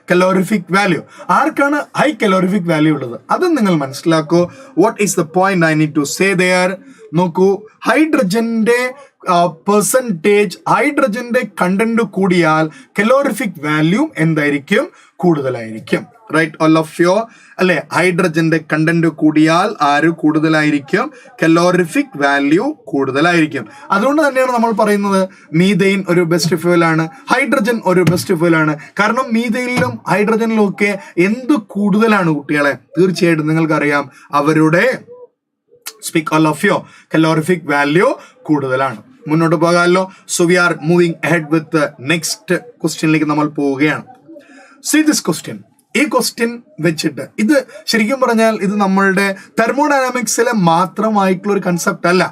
Speaker 1: കലോറിഫിക് വാല്യൂ. ആർക്കാണ് ഹൈ കലോറിഫിക് വാല്യൂ ഉള്ളത്? അത് നിങ്ങൾ മനസ്സിലാക്കൂ. What is the point I need to say there? നോക്കൂ, ഹൈഡ്രജന്റെ പെർസെൻറ്റേജ്, ഹൈഡ്രജന്റെ കണ്ടന്റ് കൂടിയാൽ കലോറിഫിക് വാല്യൂ എന്തായിരിക്കും? കൂടുതലായിരിക്കും. Right all of you. അല്ലെ, ഹൈഡ്രജന്റെ കണ്ടന്റ് കൂടിയാൽ ആര് കൂടുതലായിരിക്കും? കലോറിഫിക് വാല്യൂ കൂടുതലായിരിക്കും. അതുകൊണ്ട് തന്നെയാണ് നമ്മൾ പറയുന്നത് മീഥെയിൻ ഒരു ബെസ്റ്റ് ഫ്യൂവൽ ആണ്, ഹൈഡ്രജൻ ഒരു ബെസ്റ്റ് ഫ്യൂവൽ ആണ്. കാരണം മീഥെയിനിലും ഹൈഡ്രജനിലും ഒക്കെ എന്ത് കൂടുതലാണ് കുട്ടികളെ? തീർച്ചയായിട്ടും നിങ്ങൾക്കറിയാം അവരുടെ speak all of you calorific value കൂടുതലാണ്. മുന്നോട്ട് പോകാമല്ലോ. So we are moving ahead with next ക്വസ്റ്റ്യനിലേക്ക് നമ്മൾ പോവുകയാണ്. See this question. ഈ ക്വസ്റ്റ്യൻ വെച്ചിട്ട് ഇത് ശരിക്കും പറഞ്ഞാൽ ഇത് നമ്മളുടെ തെർമോഡൈനാമിക്സിലെ മാത്രമായിട്ടുള്ള ഒരു കൺസെപ്റ്റ് അല്ല.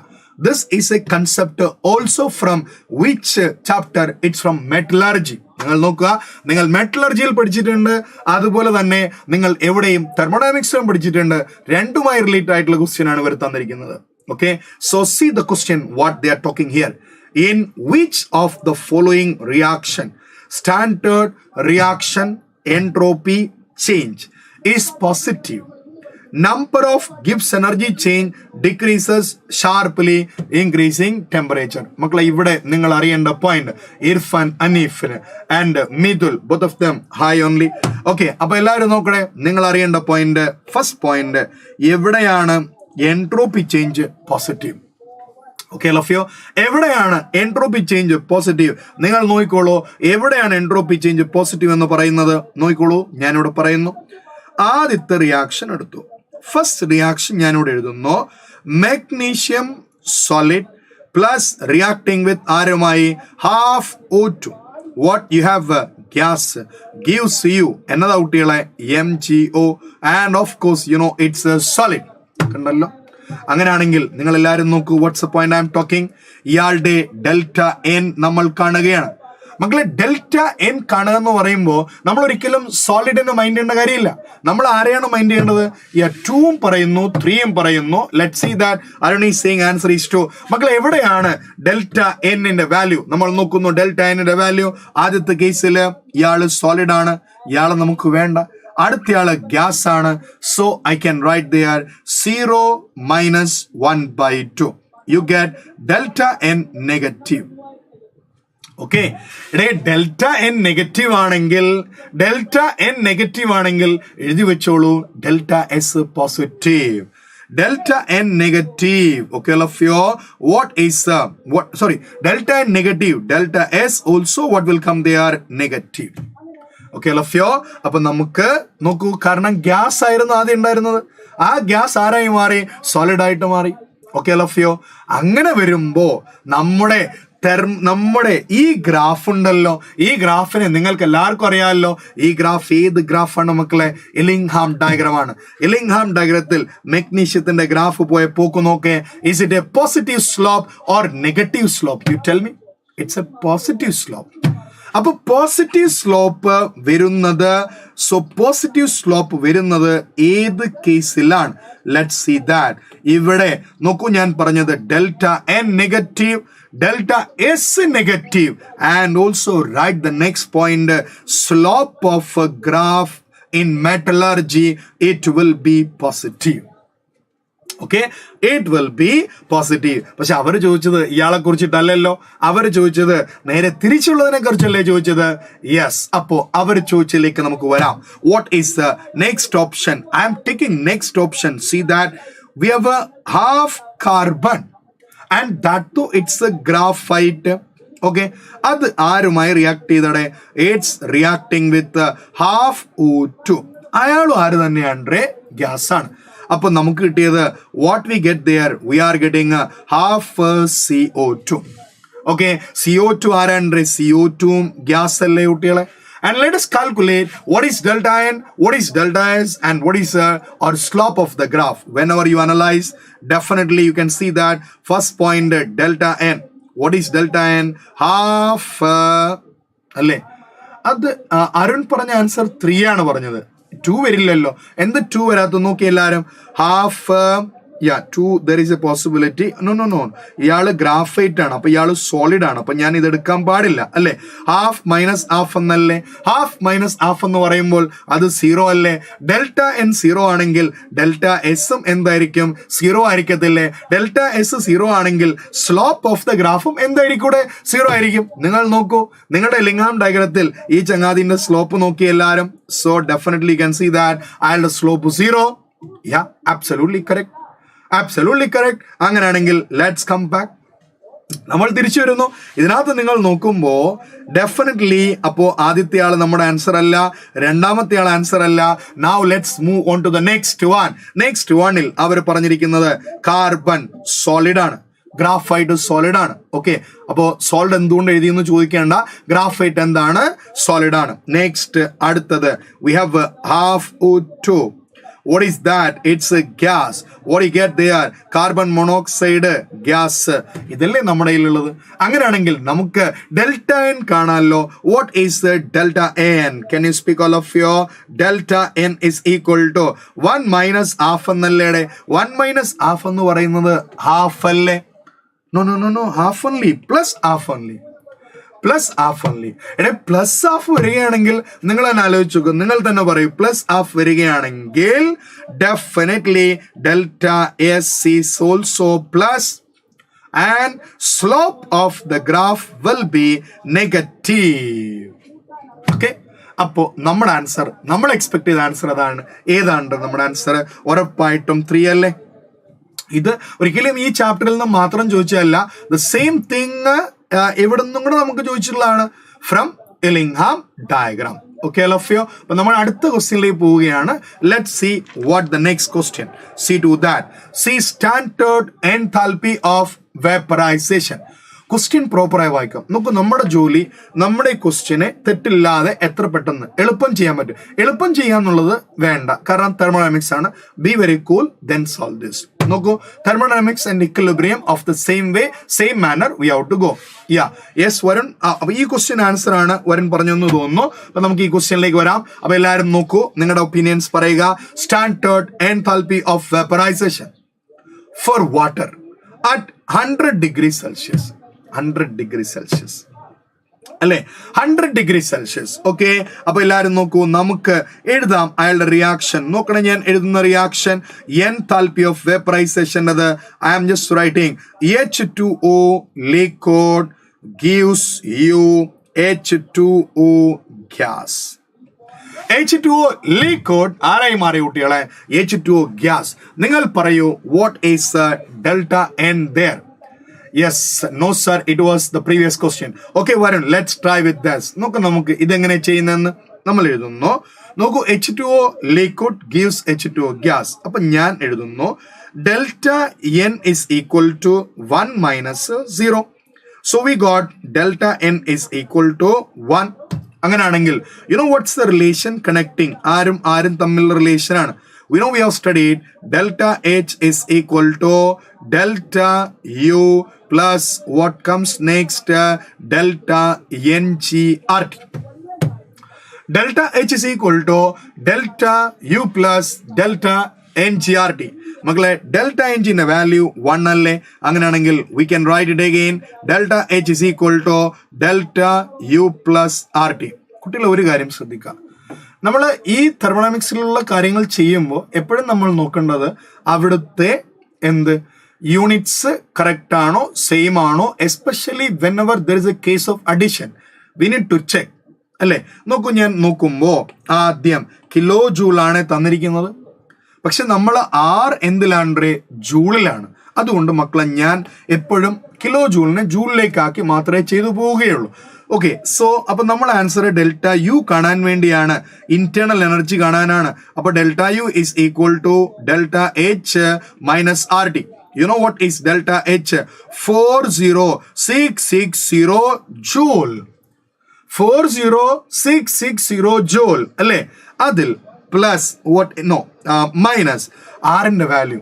Speaker 1: This is A concept also from which chapter? It's from metallurgy. നിങ്ങൾ നോക്കുക, നിങ്ങൾ മെറ്റലർജിയിൽ പഠിച്ചിട്ടുണ്ട്, അതുപോലെ തന്നെ നിങ്ങൾ എവിടെയും തെർമോഡൈനാമിക്സിലും പഠിച്ചിട്ടുണ്ട്. രണ്ടുമായി റിലേറ്റഡ് ആയിട്ടുള്ള ക്വസ്റ്റ്യൻ ആണ് ഇവർ തന്നിരിക്കുന്നത്. Okay, so see the question what they are talking here. In which of the following reaction standard reaction entropy change is positive? Number of Gibbs energy change decreases sharply increasing temperature. മക്കളെ, ഇവിടെ നിങ്ങൾ അറിയേണ്ട point Irfan, Aneef and Mithul, both of them high only. Okay, അപ്പൊ എല്ലാവരും നോക്കണേ, നിങ്ങൾ അറിയേണ്ട പോയിന്റ്, ഫസ്റ്റ് പോയിന്റ്, എവിടെയാണ് entropy change positive? Okay all of you. എവിടെയാണ് എൻട്രോപ്പി ചേഞ്ച് പോസിറ്റീവ്? നിങ്ങൾ നോക്കിക്കോളൂ, എവിടെയാണ് എൻട്രോപ്പി ചേഞ്ച് പോസിറ്റീവ് എന്ന് പറയുന്നത്? നോക്കിക്കോളൂ, ഞാനിവിടെ പറയുന്നു. ആദ്യത്തെ റിയാക്ഷൻ എടുത്തു. ഫസ്റ്റ് റിയാക്ഷൻ ഞാനിവിടെ എഴുതുന്നു. Magnesium solid plus reacting with ആരുമായി? Half O2. what you have gas gives you എന്നതാ കുട്ടികളെ? MgO, and of course you know it's a solid. കണ്ടല്ലോ. അങ്ങനെയാണെങ്കിൽ നിങ്ങൾ എല്ലാവരും നോക്കൂ, what's a point I am talking. ഇയാളുടെ ഡെൽറ്റ എൻ നമ്മൾ കാണുകയാണ്. മക്കളെ, ഡെൽറ്റ എൻ കാണുക എന്ന് പറയുമ്പോൾ നമ്മൾ ഒരിക്കലും സോളിഡിനെ മൈൻഡ് ചെയ്യേണ്ട കാര്യമില്ല. നമ്മൾ ആരെയാണ് മൈൻഡ് ചെയ്യേണ്ടത്? 2 പറയുന്നു, 3 പറയുന്നു. Let see that Arun is saying answer is 2. മക്കളെ, എവിടെയാണ് ഡെൽറ്റ എന്നിന്റെ വാല്യൂ? നമ്മൾ നോക്കുന്നു ഡെൽറ്റ എന്നിന്റെ വാല്യൂ. ആദ്യത്തെ കേസിൽ ഇയാള് സോളിഡ് ആണ്, ഇയാളെ നമുക്ക് വേണ്ട. അടുത്തയാള് ഗ്യാസ് ആണ്. So I can write there 0 minus 1/2. You get delta n negative. Okay, delta n negative ആണെങ്കിൽ, ഡെൽറ്റ എൻ നെഗറ്റീവ് ആണെങ്കിൽ എഴുതി വെച്ചോളൂ delta S positive. Delta n negative. Okay, all of you. What is delta n negative? Delta s also what will come there? Negative. Okay all of you. അപ്പൊ നമുക്ക് നോക്കൂ, കാരണം ഗ്യാസ് ആയിരുന്നു ആദ്യം ഉണ്ടായിരുന്നത്. ആ ഗ്യാസ് ആരായി മാറി? സോളിഡ് ആയിട്ട് മാറി. Okay all of you. അങ്ങനെ വരുമ്പോ നമ്മുടെ ഈ ഗ്രാഫ് ഉണ്ടല്ലോ, ഈ ഗ്രാഫിനെ നിങ്ങൾക്ക് എല്ലാവർക്കും അറിയാമല്ലോ. ഈ ഗ്രാഫ് ഏത് ഗ്രാഫാണ് മക്കളെ? എല്ലിംഗ്ഹാം ഡയഗ്രാം ആണ്. എല്ലിംഗ്ഹാം ഡയഗ്രത്തിൽ മെഗ്നീഷ്യത്തിന്റെ ഗ്രാഫ് പോയ പോക്ക് നോക്കേ. Is it a positive slope or negative slope? You tell me. It's a positive slope. അപ്പൊ പോസിറ്റീവ് സ്ലോപ്പ് വരുന്നത്, പോസിറ്റീവ് സ്ലോപ്പ് വരുന്നത് ഏത് കേസിലാണ്? Let's see that. ഇവിടെ നോക്കൂ, ഞാൻ പറഞ്ഞത് delta n negative, delta S negative, and also write the next point, slope of a graph in metallurgy, it will be positive. Okay, it will be positive. പക്ഷെ അവർ ചോദിച്ചത് ഇയാളെ കുറിച്ചിട്ടല്ലല്ലോ, അവർ ചോദിച്ചത് നേരെ തിരിച്ചുള്ളതിനെ കുറിച്ചല്ലേ ചോദിച്ചത്. യെസ്, അപ്പോ അവർ ചോദിച്ചതിലേക്ക് നമുക്ക് വരാം. What is the next option? I am taking next option. See that we have a half carbon and that to it's a graphite. Okay, അത് ആരുമായി റിയാക്ട് ചെയ്തടെ? It's reacting with half O2. അയാളും ആര് തന്നെയാണ്? ഗ്യാസ് ആണ്. അപ്പൊ നമുക്ക് കിട്ടിയത് what we get there? We are getting half CO2. Okay, CO2 ആരാണ്? CO2 ഗ്യാസ് അല്ലേ കുട്ടികളെ? And let us calculate what is delta N, what is delta S, and what is our slope of the graph. Whenever you analyze, definitely you can see that first point delta N. What is delta N? Half അല്ലേ? അത് അരുൺ പറഞ്ഞ ആൻസർ 3 ആണ് പറഞ്ഞത്. 2 വരില്ലല്ലോ. എന്ത് 2 വരാത്ത നോക്കി എല്ലാരും? Half 2. there is a possibility. No. ഇയാള് ഗ്രാഫൈറ്റ് ആണ്, അപ്പൊ ഇയാള് സോളിഡ് ആണ്. അപ്പൊ ഞാൻ ഇത് എടുക്കാൻ പാടില്ല അല്ലെ? ഹാഫ് മൈനസ് ഹാഫ് എന്നല്ലേ? ഹാഫ് മൈനസ് ഹാഫ് എന്ന് പറയുമ്പോൾ അത് 0 അല്ലേ? ഡെൽറ്റ എൻ 0 ആണെങ്കിൽ ഡെൽറ്റ എസും എന്തായിരിക്കും? 0 ആയിരിക്കത്തില്ലേ? ഡെൽറ്റ എസ് 0 ആണെങ്കിൽ സ്ലോപ്പ് ഓഫ് ദ ഗ്രാഫും എന്തായിരിക്കൂടെ? 0 ആയിരിക്കും. നിങ്ങൾ നോക്കൂ, നിങ്ങളുടെ ലിംഗാം ഡയഗ്രത്തിൽ ഈ ചങ്ങാതിന്റെ സ്ലോപ്പ് നോക്കി എല്ലാരും. So definitely can see that അയാളുടെ slope 0. Yeah, absolutely correct. Absolutely correct. അങ്ങനെയാണെങ്കിൽ ലെറ്റ്സ് കം ബാക്ക്. നമ്മൾ തിരിച്ചു വരുന്നു. ഇതിനകത്ത് നിങ്ങൾ നോക്കുമ്പോ ഡെഫിനറ്റ്ലി അപ്പോ ആദ്യത്തെ ആള് നമ്മുടെ ആൻസർ അല്ല, രണ്ടാമത്തെ ആൾ ആൻസർ അല്ല. Now let's move on to the next one. Next വണ്ണിൽ അവർ പറഞ്ഞിരിക്കുന്നത് കാർബൺ സോളിഡ് ആണ്, ഗ്രാഫൈറ്റ് സോളിഡ് ആണ്. ഓക്കെ, അപ്പോ സോളിഡ് എന്തുകൊണ്ട് എഴുതിയെന്ന് ചോദിക്കേണ്ട, ഗ്രാഫൈറ്റ് എന്താണ്? സോളിഡ് ആണ്. നെക്സ്റ്റ് അടുത്തത് we have half O2. What is that? It's a gas. What do you get there? Carbon monoxide gas. ഇതല്ലേ നമ്മുടെ കയ്യിലുള്ളത്. അങ്ങനെയാണെങ്കിൽ നമുക്ക് ഡെൽറ്റ എൻ കാണാമല്ലോ. What is delta N? Can you speak all of you? Delta n is equal to 1 minus half എന്നല്ലേടെ? 1 minus half എന്ന് പറയുന്നത് ഹാഫ് അല്ലേ? No. half only. Plus half only. Plus half only. എടേ, പ്ലസ് ഹാഫ് വരികയാണെങ്കിൽ നിങ്ങൾ തന്നെ ആലോചിച്ച് നോക്കും, നിങ്ങൾ തന്നെ പറയൂ. പ്ലസ് ഹാഫ് വരികയാണെങ്കിൽ definitely delta S is also plus and slope of the graph will be negative. Okay, അപ്പോ നമ്മുടെ ആൻസർ, നമ്മൾ എക്സ്പെക്ട് ചെയ്ത ആൻസർ അതാണ്. ഏതാണ് നമ്മുടെ ആൻസർ? ഉറപ്പായിട്ടും 3 അല്ലേ? ഇത് ഒരിക്കലും ഈ ചാപ്റ്ററിൽ നിന്ന് മാത്രം ചോദിച്ചതല്ല. ദ സെയിം തിങ് എവിടെ നിന്നും കൂടെ നമുക്ക് ചോദിച്ചിട്ടുള്ളതാണ്, from Ellingham diagram. Okay, all of you. അപ്പൊ നമ്മൾ അടുത്ത ക്വസ്റ്റ്യനിലേക്ക് പോവുകയാണ്. Let's see what the next question. See to that. See standard enthalpy of vaporization. Question പ്രോപ്പറായി വായിക്കാം. നമുക്ക് നമ്മുടെ ജോലി, നമ്മുടെ ക്വസ്റ്റ്യനെ തെറ്റില്ലാതെ എത്ര പെട്ടെന്ന് എളുപ്പം ചെയ്യാൻ പറ്റും. എളുപ്പം ചെയ്യാന്നുള്ളത് വേണ്ട, കാരണം തെർമോഡൈനാമിക്സ് ആണ്. Be very cool, then solve this. നോക്കൂ, thermodynamics and equilibrium of the same way, same manner we have to go. Yes Varun. അപ്പൊ ഈ ക്വസ്റ്റ്യൻ ആൻസർ ആണ് വരുൺ പറഞ്ഞെന്ന് തോന്നുന്നു. അപ്പൊ നമുക്ക് ഈ ക്വസ്റ്റ്യനിലേക്ക് വരാം. അപ്പൊ എല്ലാവരും നോക്കൂ, നിങ്ങളുടെ ഒപ്പീനിയൻസ് പറയുക. Standard enthalpy of vaporisation four water at 100 degrees Celsius. 100 degrees Celsius അല്ലെ? 100 degrees Celsius. ഓക്കെ, അപ്പൊ എല്ലാവരും നോക്കൂ, നമുക്ക് എഴുതാം അയാളുടെ റിയാക്ഷൻ. നോക്കണം, ഞാൻ എഴുതുന്ന റിയാക്ഷൻ എൻതാൽപ്പി ഓഫ് വേപ്പറൈസേഷൻ അത് I am just writing H2O liquid gives you H2O gas. H2O liquid ആരായി മാറി കുട്ടികളെ? H2O gas. നിങ്ങൾ പറയൂ, what is delta N there? Yes, no sir, it was the previous question. Okay Varun, let's try with this. നോക്ക്, നമുക്ക് ഇതെങ്ങനെ ചെയ്യുന്നതെന്ന് നമ്മൾ എഴുതുന്നു. നോക്കൂ, H2O liquid gives H2O gas. അപ്പൊ ഞാൻ എഴുതുന്നു delta N is equal to 1 minus 0. So we got delta N is equal to 1. അങ്ങനെയാണെങ്കിൽ you know what's the relation connecting? ആരും തമ്മിലുള്ള റിലേഷൻ ആണ്. We know we have studied delta H is equal to delta U plus what comes next, delta NGRT. Delta H is equal to delta U plus delta NGRT. മക്കളെ, ഡെൽറ്റ എൻജിന്റെ വാല്യൂ 1 അല്ലേ? അങ്ങനെയാണെങ്കിൽ we can write it again. Delta H is equal to delta U plus RT. കുട്ടികളെ, ഒരു കാര്യം ശ്രദ്ധിക്കുക. നമ്മൾ ഈ തെർമോഡൈനാമിക്സിലുള്ള കാര്യങ്ങൾ ചെയ്യുമ്പോൾ എപ്പോഴും നമ്മൾ നോക്കേണ്ടത് അവിടുത്തെ എന്ത് യൂണിറ്റ്സ് കറക്റ്റ് ആണോ സെയിം ആണോ, especially whenever there is a case of addition we need to check അല്ലേ. നോക്കൂ, ഞാൻ നോക്കുമ്പോൾ ആദ്യം കിലോ ജൂളാണ് തന്നിരിക്കുന്നത്, പക്ഷെ നമ്മൾ ആർ എന്തിലാണ് ജൂളിലാണ്. അതുകൊണ്ട് മക്കളെ ഞാൻ എപ്പോഴും കിലോ ജൂളിനെ ജൂളിലേക്കാക്കി മാത്രമേ ചെയ്തു പോവുകയുള്ളൂ. ഓക്കെ, സോ അപ്പൊ നമ്മൾ ആൻസർ ഡെൽറ്റ യു കാണാൻ വേണ്ടിയാണ്, ഇന്റേണൽ എനർജി കാണാനാണ്. അപ്പൊ delta U is equal to delta H minus R T. You know what is delta H? 40660 joule. 40660 joule അല്ലേ. അതിൽ പ്ലസ് മൈനസ് ആറിന്റെ വാല്യൂ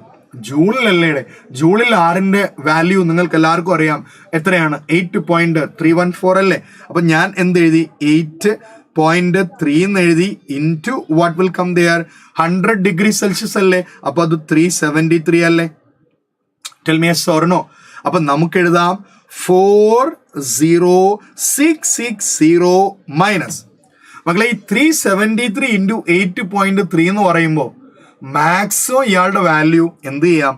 Speaker 1: ജൂളിലല്ലേ. ജൂളിൽ ആറിന്റെ വാല്യൂ നിങ്ങൾക്ക് എല്ലാവർക്കും അറിയാം എത്രയാണ്, 8.314 അല്ലേ. അപ്പൊ ഞാൻ എന്ത് എഴുതി, 8.3 എന്ന് എഴുതി into what will come there 100 degree Celsius അല്ലേ. അപ്പൊ അത് 373 അല്ലേ. Tell me yes or no. അപ്പൊ നമുക്ക് എഴുതാം 40660 മൈനസ് മക്കളെ ഈ 373 ഇൻറ്റു 8.3 എന്ന് പറയുമ്പോൾ മാക്സിമം ഇയാളുടെ വാല്യൂ എന്ത് ചെയ്യാം,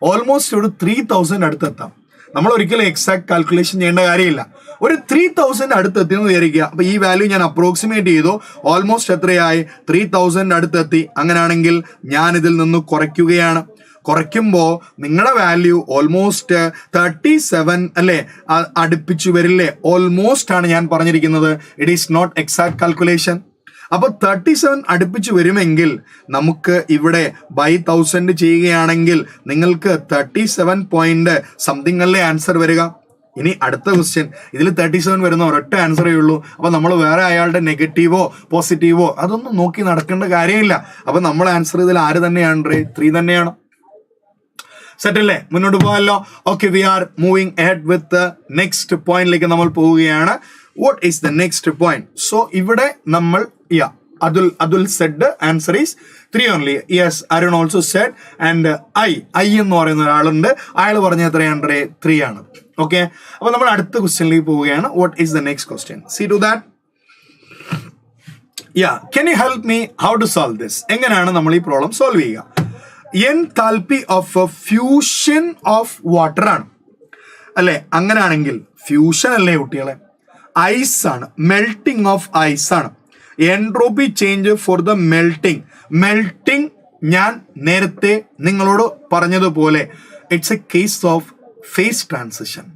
Speaker 1: ഓൾമോസ്റ്റ് ഒരു 3000 അടുത്തെത്താം. നമ്മൾ ഒരിക്കലും എക്സാക്ട് കാൽക്കുലേഷൻ ചെയ്യേണ്ട കാര്യമില്ല. ഒരു 3000 അടുത്തെത്തിയെന്ന് വിചാരിക്കുക. അപ്പൊ ഈ വാല്യൂ ഞാൻ അപ്രോക്സിമേറ്റ് ചെയ്തു, ഓൾമോസ്റ്റ് എത്രയായി, 3000 അടുത്തെത്തി. അങ്ങനെയാണെങ്കിൽ ഞാൻ ഇതിൽ നിന്ന് കുറയ്ക്കുകയാണ്. കുറയ്ക്കുമ്പോൾ നിങ്ങളുടെ വാല്യൂ ഓൾമോസ്റ്റ് 37 അല്ലേ, അടുപ്പിച്ചു വരില്ലേ. ഓൾമോസ്റ്റ് ആണ് ഞാൻ പറഞ്ഞിരിക്കുന്നത്, it is not exact calculation. അപ്പൊ 37 അടുപ്പിച്ചു വരുമെങ്കിൽ നമുക്ക് ഇവിടെ ബൈ 1000 ചെയ്യുകയാണെങ്കിൽ നിങ്ങൾക്ക് 37 പോയിന്റ് സംതിങ് അല്ലേ ആൻസർ വരിക. ഇനി അടുത്ത ക്വസ്റ്റ്യൻ, ഇതിൽ 37 വരുന്ന ഒരൊറ്റ ആൻസറേ ഉള്ളൂ. അപ്പൊ നമ്മൾ വേറെ അയാളുടെ നെഗറ്റീവോ പോസിറ്റീവോ അതൊന്നും നോക്കി നടക്കേണ്ട കാര്യമില്ല. അപ്പൊ നമ്മൾ ആൻസർ ഇതിൽ ആര് തന്നെയാണ്, 3 തന്നെയാണ്. സെറ്റ് അല്ലേ, മുന്നോട്ട് പോകാമല്ലോ. Okay, we are moving ahead with next പോയിന്റിലേക്ക് നമ്മൾ പോവുകയാണ്. What is the next point? So ഇവിടെ നമ്മൾ Atul said answer is 3 only. Yes, Arun also said. And I എന്ന് പറയുന്ന ഒരാളുണ്ട്, അയാൾ പറഞ്ഞ എത്രയാണ്, 3 ആണ്. ഓക്കെ, അപ്പൊ നമ്മൾ അടുത്ത ക്വസ്റ്റ്യനിലേക്ക് പോവുകയാണ്. What is the next question? See to that. can you help me how to solve this? എങ്ങനെയാണ് നമ്മൾ ഈ പ്രോബ്ലം സോൾവ് ചെയ്യുക? Enthalpy of fusion of water ആണ് അല്ലെ. അങ്ങനെയാണെങ്കിൽ ഫ്യൂഷൻ അല്ലേ കുട്ടികളെ, ഐസ് ആണ്, മെൽറ്റിംഗ് ഓഫ് ഐസ് ആണ്. Entropy change for the melting ഞാൻ നേരത്തെ നിങ്ങളോട് പറഞ്ഞതുപോലെ it's a case of phase transition.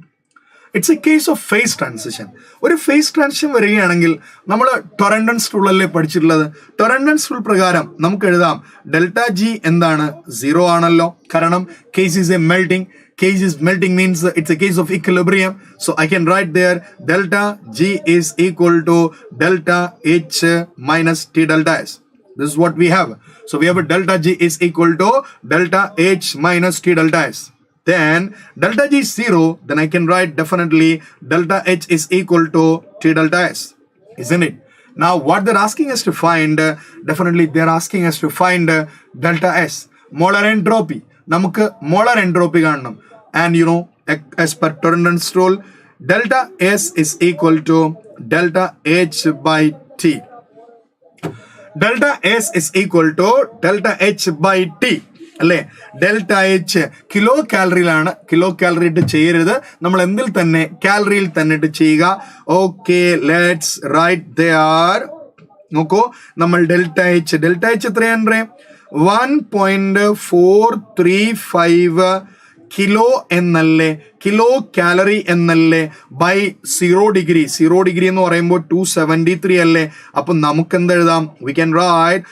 Speaker 1: ഒരു ഫേസ് ട്രാൻസിഷൻ വരികയാണെങ്കിൽ നമ്മൾ ടൊറൻഡൻസ് റൂൾ അല്ലേ പഠിച്ചിട്ടുള്ളത്. ടൊറൻഡൻസ് റൂൾ പ്രകാരം നമുക്ക് എഴുതാം ഡെൽറ്റ ജി എന്താണ്, 0 ആണല്ലോ. കാരണം case is A melting. Case is melting means it's a case of equilibrium. So I can write there delta G is equal to delta H minus T delta S. This is what we have. So we have a delta G is equal to delta H minus T delta S. Then delta G is 0. Then I can write definitely delta H is equal to T delta S. Isn't it? Now what they're asking us to find, definitely they're asking us to find delta S. Molar entropy. നമുക്ക് മോളാർ എൻട്രോപ്പി കാണണം. And you know, as per Torrand's rule, delta S is equal to delta H by T. Delta S is equal to delta H by T. അല്ലേ, ഡെൽറ്റ എച്ച് കിലോ കാലറിയിലാണ്. കിലോ കാലറി ഇട്ട് ചെയ്യരുത്, നമ്മൾ എന്തിൽ തന്നെ കാലറിയിൽ തന്നെ ഇട്ട് ചെയ്യുക. Okay, let's write there. നോക്കൂ, നമ്മൾ ഡെൽറ്റ എച്ച് എത്രയാണ്, 1.435 കിലോ എന്നല്ലേ, കിലോ കാലറി എന്നല്ലേ, ബൈ 0 ഡിഗ്രി എന്ന് പറയുമ്പോൾ 273 അല്ലേ. അപ്പൊ നമുക്ക് എന്ത് എഴുതാം, we can write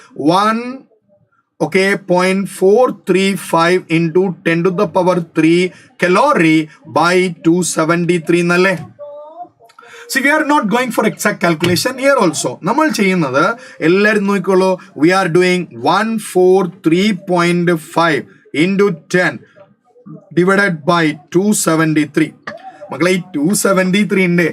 Speaker 1: 0.435 into 10 to the power 3 calorie by 273 എന്നല്ലേ. See, we are not going for exact calculation here also. നമ്മൾ ചെയ്യുന്നത് എല്ലാവരും നോക്കിക്കോളൂ, we are doing 143.5 into 10 divided by 273. മക്കളെ, ഈ 273ന്റെ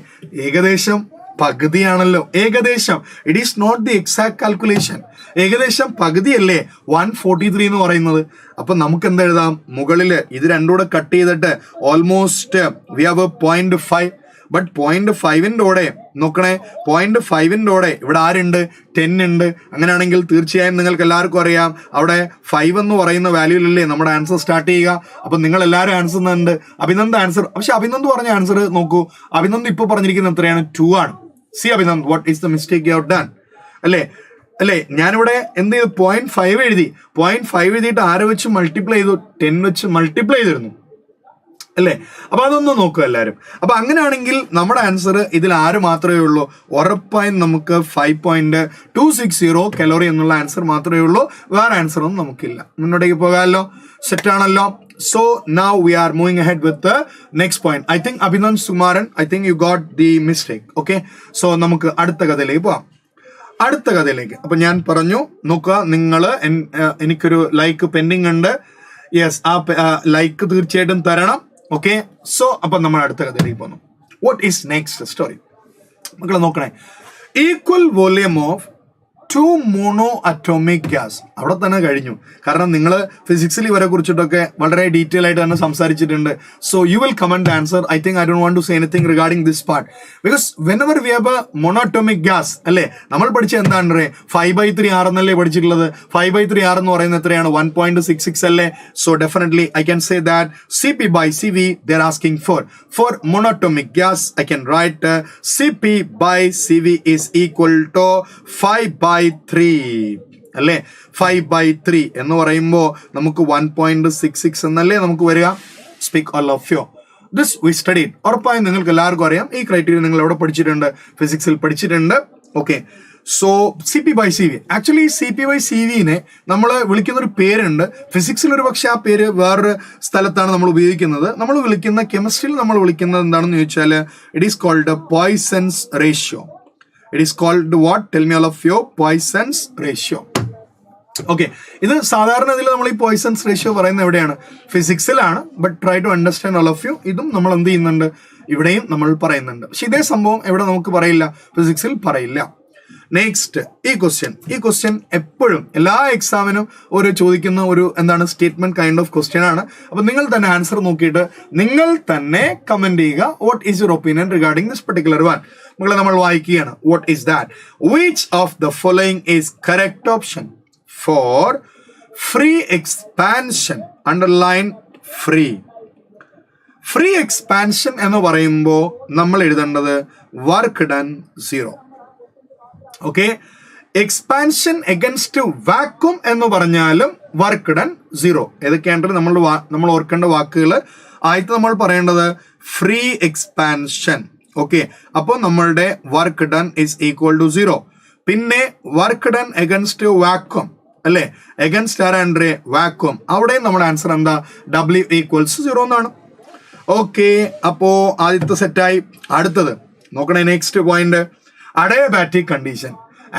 Speaker 1: ഏകദേശം പകുതിയാണല്ലോ. ഏകദേശം, it is not the exact calculation. ഏകദേശം പകുതിയല്ലേ 143 എന്ന് പറയുന്നത്. അപ്പൊ നമുക്ക് എന്ത് എഴുതാം, മുകളില് ഇത് രണ്ടുകൂടെ കട്ട് ചെയ്തിട്ട് ഓൾമോസ്റ്റ് വി ഹാവ് 0.5. ബട്ട് 0.5ന്റെ കൂടെ നോക്കണേ 0.5ൻ്റെ കൂടെ ഇവിടെ ആരുണ്ട് 10 ഉണ്ട്. അങ്ങനെയാണെങ്കിൽ തീർച്ചയായും നിങ്ങൾക്ക് എല്ലാവർക്കും അറിയാം അവിടെ 5 എന്ന് പറയുന്ന വാല്യൂലല്ലേ നമ്മുടെ ആൻസർ സ്റ്റാർട്ട് ചെയ്യുക. അപ്പം നിങ്ങൾ എല്ലാവരും ആൻസർ ഉണ്ട്. അഭിനന്ദ് ആൻസർ, പക്ഷെ അഭിനന്ദ് പറഞ്ഞ ആൻസർ നോക്കൂ, അഭിനന്ദ് ഇപ്പോൾ പറഞ്ഞിരിക്കുന്നത് എത്രയാണ്? 2 ആണ്. C Abhinand, what is the mistake you have done? അല്ലേ ഞാനിവിടെ എന്ത് ചെയ്തു? 0.5 എഴുതി. 0.5 എഴുതിയിട്ട് ആരെ വെച്ച് മൾട്ടിപ്ലൈ ചെയ്തു? 10 വെച്ച് മൾട്ടിപ്ലൈ ചെയ്തിരുന്നു അല്ലേ? അപ്പൊ അതൊന്ന് നോക്കുക എല്ലാവരും. അപ്പൊ അങ്ങനെയാണെങ്കിൽ നമ്മുടെ ആൻസർ ഇതിൽ ആര് മാത്രമേ ഉള്ളൂ? ഉറപ്പായും നമുക്ക് 5.260 കലോറി എന്നുള്ള ആൻസർ മാത്രമേ ഉള്ളൂ. വേറെ ആൻസർ ഒന്നും നമുക്കില്ല. മുന്നോട്ടേക്ക് പോകാമല്ലോ? സെറ്റ് ആണല്ലോ? So now we are moving ahead with the next point. I think Abhinand Sumaran, I think you got the mistake. Okay, so നമുക്ക് അടുത്ത കഥയിലേക്ക് പോവാം. അടുത്ത കഥയിലേക്ക് അപ്പൊ ഞാൻ പറഞ്ഞു നോക്കുക, നിങ്ങൾ എനിക്കൊരു ലൈക്ക് പെൻഡിങ് ഉണ്ട്. യെസ്, ആ ലൈക്ക് തീർച്ചയായിട്ടും തരണം. ഓക്കെ, സോ അപ്പൊ നമ്മൾ അടുത്ത കഥയിലേക്ക് പോകുന്നു. What is next story? മക്കളെ നോക്കണേ, equal volume of 2 mono atomic gas. അവിടെ തന്നെ കഴിഞ്ഞു. കാരണം നിങ്ങൾ ഫിസിക്സിൽ ഇവരെ കുറിച്ചിട്ടൊക്കെ വളരെ ഡീറ്റെയിൽ ആയിട്ട് തന്നെ സംസാരിച്ചിട്ടുണ്ട്. So you will comment answer. I think I don't want to say anything regarding this part because whenever we have a monatomic gas അല്ലേ, നമ്മൾ പഠിച്ച എന്താണ്? 5/3 R എന്നല്ലേ പഠിച്ചിട്ടുള്ളത്? 5/3 R എന്ന് പറയുന്നത് എത്രയാണ്? 1.66 അല്ലേ? So definitely I can say that CP/CV they are asking for monatomic gas. I can write CP/CV is equal to 5/3 അല്ലേ? 5/3 എന്ന് പറയുമ്പോൾ നമുക്ക് 1.66 എന്നല്ലേ നമുക്ക് വരിക? Speak all of you this we studied. ഉറപ്പായും നിങ്ങൾക്ക് എല്ലാവർക്കും അറിയാം. ഈ ക്രൈറ്റീരിയ നിങ്ങൾ എവിടെ പഠിച്ചിട്ടുണ്ട്? ഫിസിക്സിൽ പഠിച്ചിട്ടുണ്ട്. ഓക്കെ, സോ CP/CV ആക്ച്വലി CP/CVനെ നമ്മൾ വിളിക്കുന്ന ഒരു പേരുണ്ട്. ഫിസിക്സിൽ ഒരു പക്ഷെ ആ പേര് വേറൊരു സ്ഥലത്താണ് നമ്മൾ ഉപയോഗിക്കുന്നത്. നമ്മൾ വിളിക്കുന്ന കെമിസ്ട്രിയിൽ നമ്മൾ വിളിക്കുന്നത് എന്താണെന്ന് ചോദിച്ചാൽ it is called Poisson's ratio. It is called what? Tell me all of you. Poisson's ratio. ഓക്കെ, ഇത് സാധാരണ ഇതിൽ നമ്മൾ ഈ പോയ്സൺസ് റേഷ്യോ പറയുന്നത് എവിടെയാണ്? ഫിസിക്സിലാണ്. But try to understand all of you. ഇതും നമ്മൾ എന്ത് ചെയ്യുന്നുണ്ട്? ഇവിടെയും നമ്മൾ പറയുന്നുണ്ട്. പക്ഷെ ഇതേ സംഭവം എവിടെ നമുക്ക് പറയില്ല? ഫിസിക്സിൽ പറയില്ല. നെക്സ്റ്റ് ഈ ക്വസ്റ്റ്യൻ എപ്പോഴും എല്ലാ എക്സാമിനും ഒരു ചോദിക്കുന്ന ഒരു എന്താണ് സ്റ്റേറ്റ്മെന്റ് കൈൻഡ് ഓഫ് ക്വസ്റ്റ്യൻ ആണ്. അപ്പൊ നിങ്ങൾ തന്നെ ആൻസർ നോക്കിയിട്ട് നിങ്ങൾ തന്നെ കമന്റ് ചെയ്യുക. What is your opinion regarding this particular one? മക്കളെ നമ്മൾ വായിക്കുകയാണ്. What is that? Which of the following is correct option four free expansion? Underline free expansion എന്ന് പറയുമ്പോൾ നമ്മൾ എഴുതേണ്ടത് work done 0. Okay, expansion against vacuum എന്ന് പറഞ്ഞാലും വർക്ക് ഡൺ 0. ഏതൊക്കെയാണ് നമ്മൾ ഓർക്കേണ്ട വാക്കുകൾ? ആദ്യത്തെ നമ്മൾ പറയേണ്ടത് ഫ്രീ എക്സ്പാൻഷൻ. ഓക്കെ, അപ്പോൾ നമ്മളുടെ work done is equal to 0. പിന്നെ വർക്ക് ഡൺ എഗൻസ്റ്റ് വാക്യൂം അല്ലേ? എഗൻസ്റ്റ് ആരാണ്ട്? വാക്യൂം. അവിടെ നമ്മുടെ ആൻസർ എന്താ? W = 0 എന്നാണ്. ഓക്കെ, അപ്പോ ആദ്യത്തെ സെറ്റായി. അടുത്തത് നോക്കണേ, next point adiabatic condition.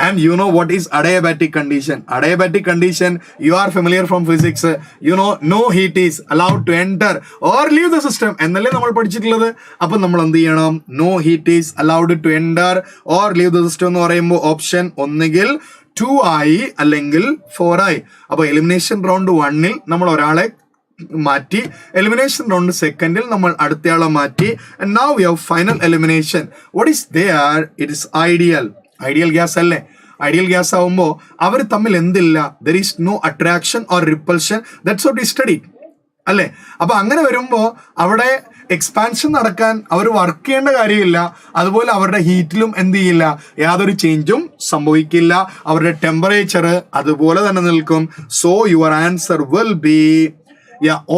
Speaker 1: And you know what is adiabatic condition? Adiabatic condition, you are familiar from physics. You know, no heat is allowed to enter or leave the system എന്നല്ലേ നമ്മൾ പഠിച്ചിട്ടുള്ളത്. അപ്പം നമ്മൾ എന്ത് ചെയ്യണം? No heat is allowed to enter or leave the system എന്ന് പറയുമ്പോൾ ഓപ്ഷൻ ഒന്നുകിൽ 2I അല്ലെങ്കിൽ 4I. അപ്പോൾ എലിമിനേഷൻ റൗണ്ട് 1ൽ നമ്മൾ ഒരാളെ മാറ്റി, എലിമിനേഷൻ റൗണ്ട് 2ൽ നമ്മൾ അടുത്തയാളെ മാറ്റി. And now we have final elimination. What is there? It is ideal gas അല്ലേ? ഐഡിയൽ ഗ്യാസ് ആവുമ്പോൾ അവർ തമ്മിൽ എന്തില്ല? There is no attraction or repulsion. That's what we study അല്ലേ? അപ്പൊ അങ്ങനെ വരുമ്പോൾ അവിടെ എക്സ്പാൻഷൻ നടക്കാൻ അവർ വർക്ക് ചെയ്യേണ്ട കാര്യമില്ല. അതുപോലെ അവരുടെ ഹീറ്റിലും എന്ത് ചെയ്യില്ല? യാതൊരു ചേഞ്ചും സംഭവിക്കില്ല. അവരുടെ ടെമ്പറേച്ചർ അതുപോലെ തന്നെ നിൽക്കും. So your answer will be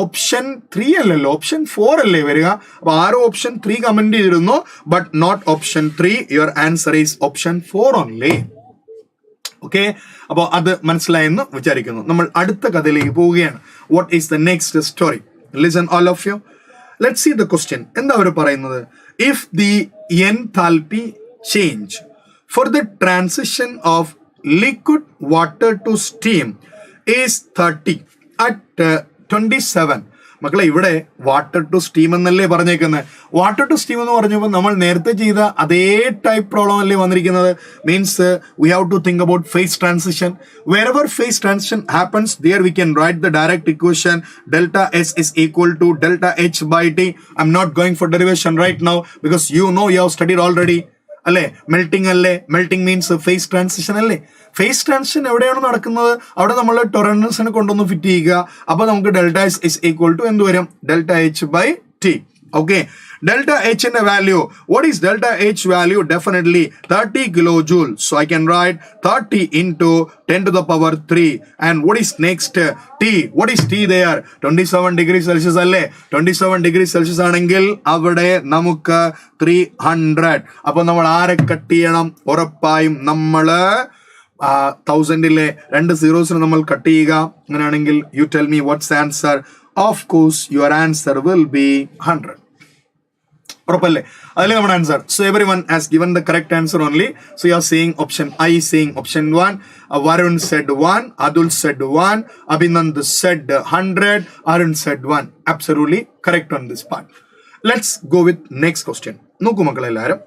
Speaker 1: option 3 അല്ലല്ലോ, ഓപ്ഷൻ 4 അല്ലേ വരിക. അപ്പൊ ആരോ ഓപ്ഷൻ 3 കമന്റ് ചെയ്തിരുന്നു, but not option 3. Your answer is option 4 only. Okay, അപ്പോൾ അത് മനസ്സിലായെന്ന് വിചാരിക്കുന്നു. നമ്മൾ അടുത്ത കഥയിലേക്ക് പോവുകയാണ്. What is the next story? Listen all of you. Let's see the question. എന്താ അവർ പറയുന്നത്? If the enthalpy change for the transition of liquid water to steam is 30 at 27. മക്കളെ, ഇവിടെ വാട്ടർ ടു സ്റ്റീം എന്നല്ലേ പറഞ്ഞേക്കുന്നത്. വാട്ടർ ടു സ്റ്റീം എന്ന് പറഞ്ഞപ്പോൾ നമ്മൾ നേരത്തെ ചെയ്ത അതേ ടൈപ്പ് പ്രോബ്ലം അല്ലേ വന്നിരിക്കുന്നത്. Means we have to think about phase transition. Wherever phase transition happens there we can write the direct equation delta S is equal to delta H by T. I'm not going for derivation right now because you know you have studied already അല്ലേ? മെൽറ്റിംഗ് അല്ലേ? മെൽറ്റിംഗ് മീൻസ് ഫേസ് ട്രാൻസിഷൻ അല്ലേ? ഫേസ് ട്രാൻസിഷൻ എവിടെയാണ് നടക്കുന്നത്? അവിടെ നമ്മൾ ടൊറൻസിനെ കൊണ്ടൊന്ന് ഫിറ്റ് ചെയ്യുക. അപ്പൊ നമുക്ക് delta S is equal to എന്ത് വരും? Delta H by T. Okay, delta H in a value. What is delta H value? Definitely 30 kilojoule. So I can write 30 into 10 to the power 3. And what is next? T. What is T there? 27 degrees Celsius alle. 27 degrees Celsius ആണെങ്കിൽ അവിടെ നമുക്ക് 300. അപ്പൊ നമ്മൾ ആരെ കട്ട് ചെയ്യണം? ഉറപ്പായും നമ്മള് 1000-ലെ 2 zeros നമ്മൾ കട്ട് ചെയ്യുക. അങ്ങനെയാണെങ്കിൽ you tell me what's the answer? Of course, your answer will be 100. ഉറപ്പല്ലേ? അതിലെ നമ്മുടെ answer. So everyone has given the correct answer only. So you are saying option I, saying option 1. Varun said 1. Adul said 1. Abhinand said 100. Arun said 1. Absolutely correct on this part. Let's go with next question. നോക്കൂ മക്കളെല്ലാവരും,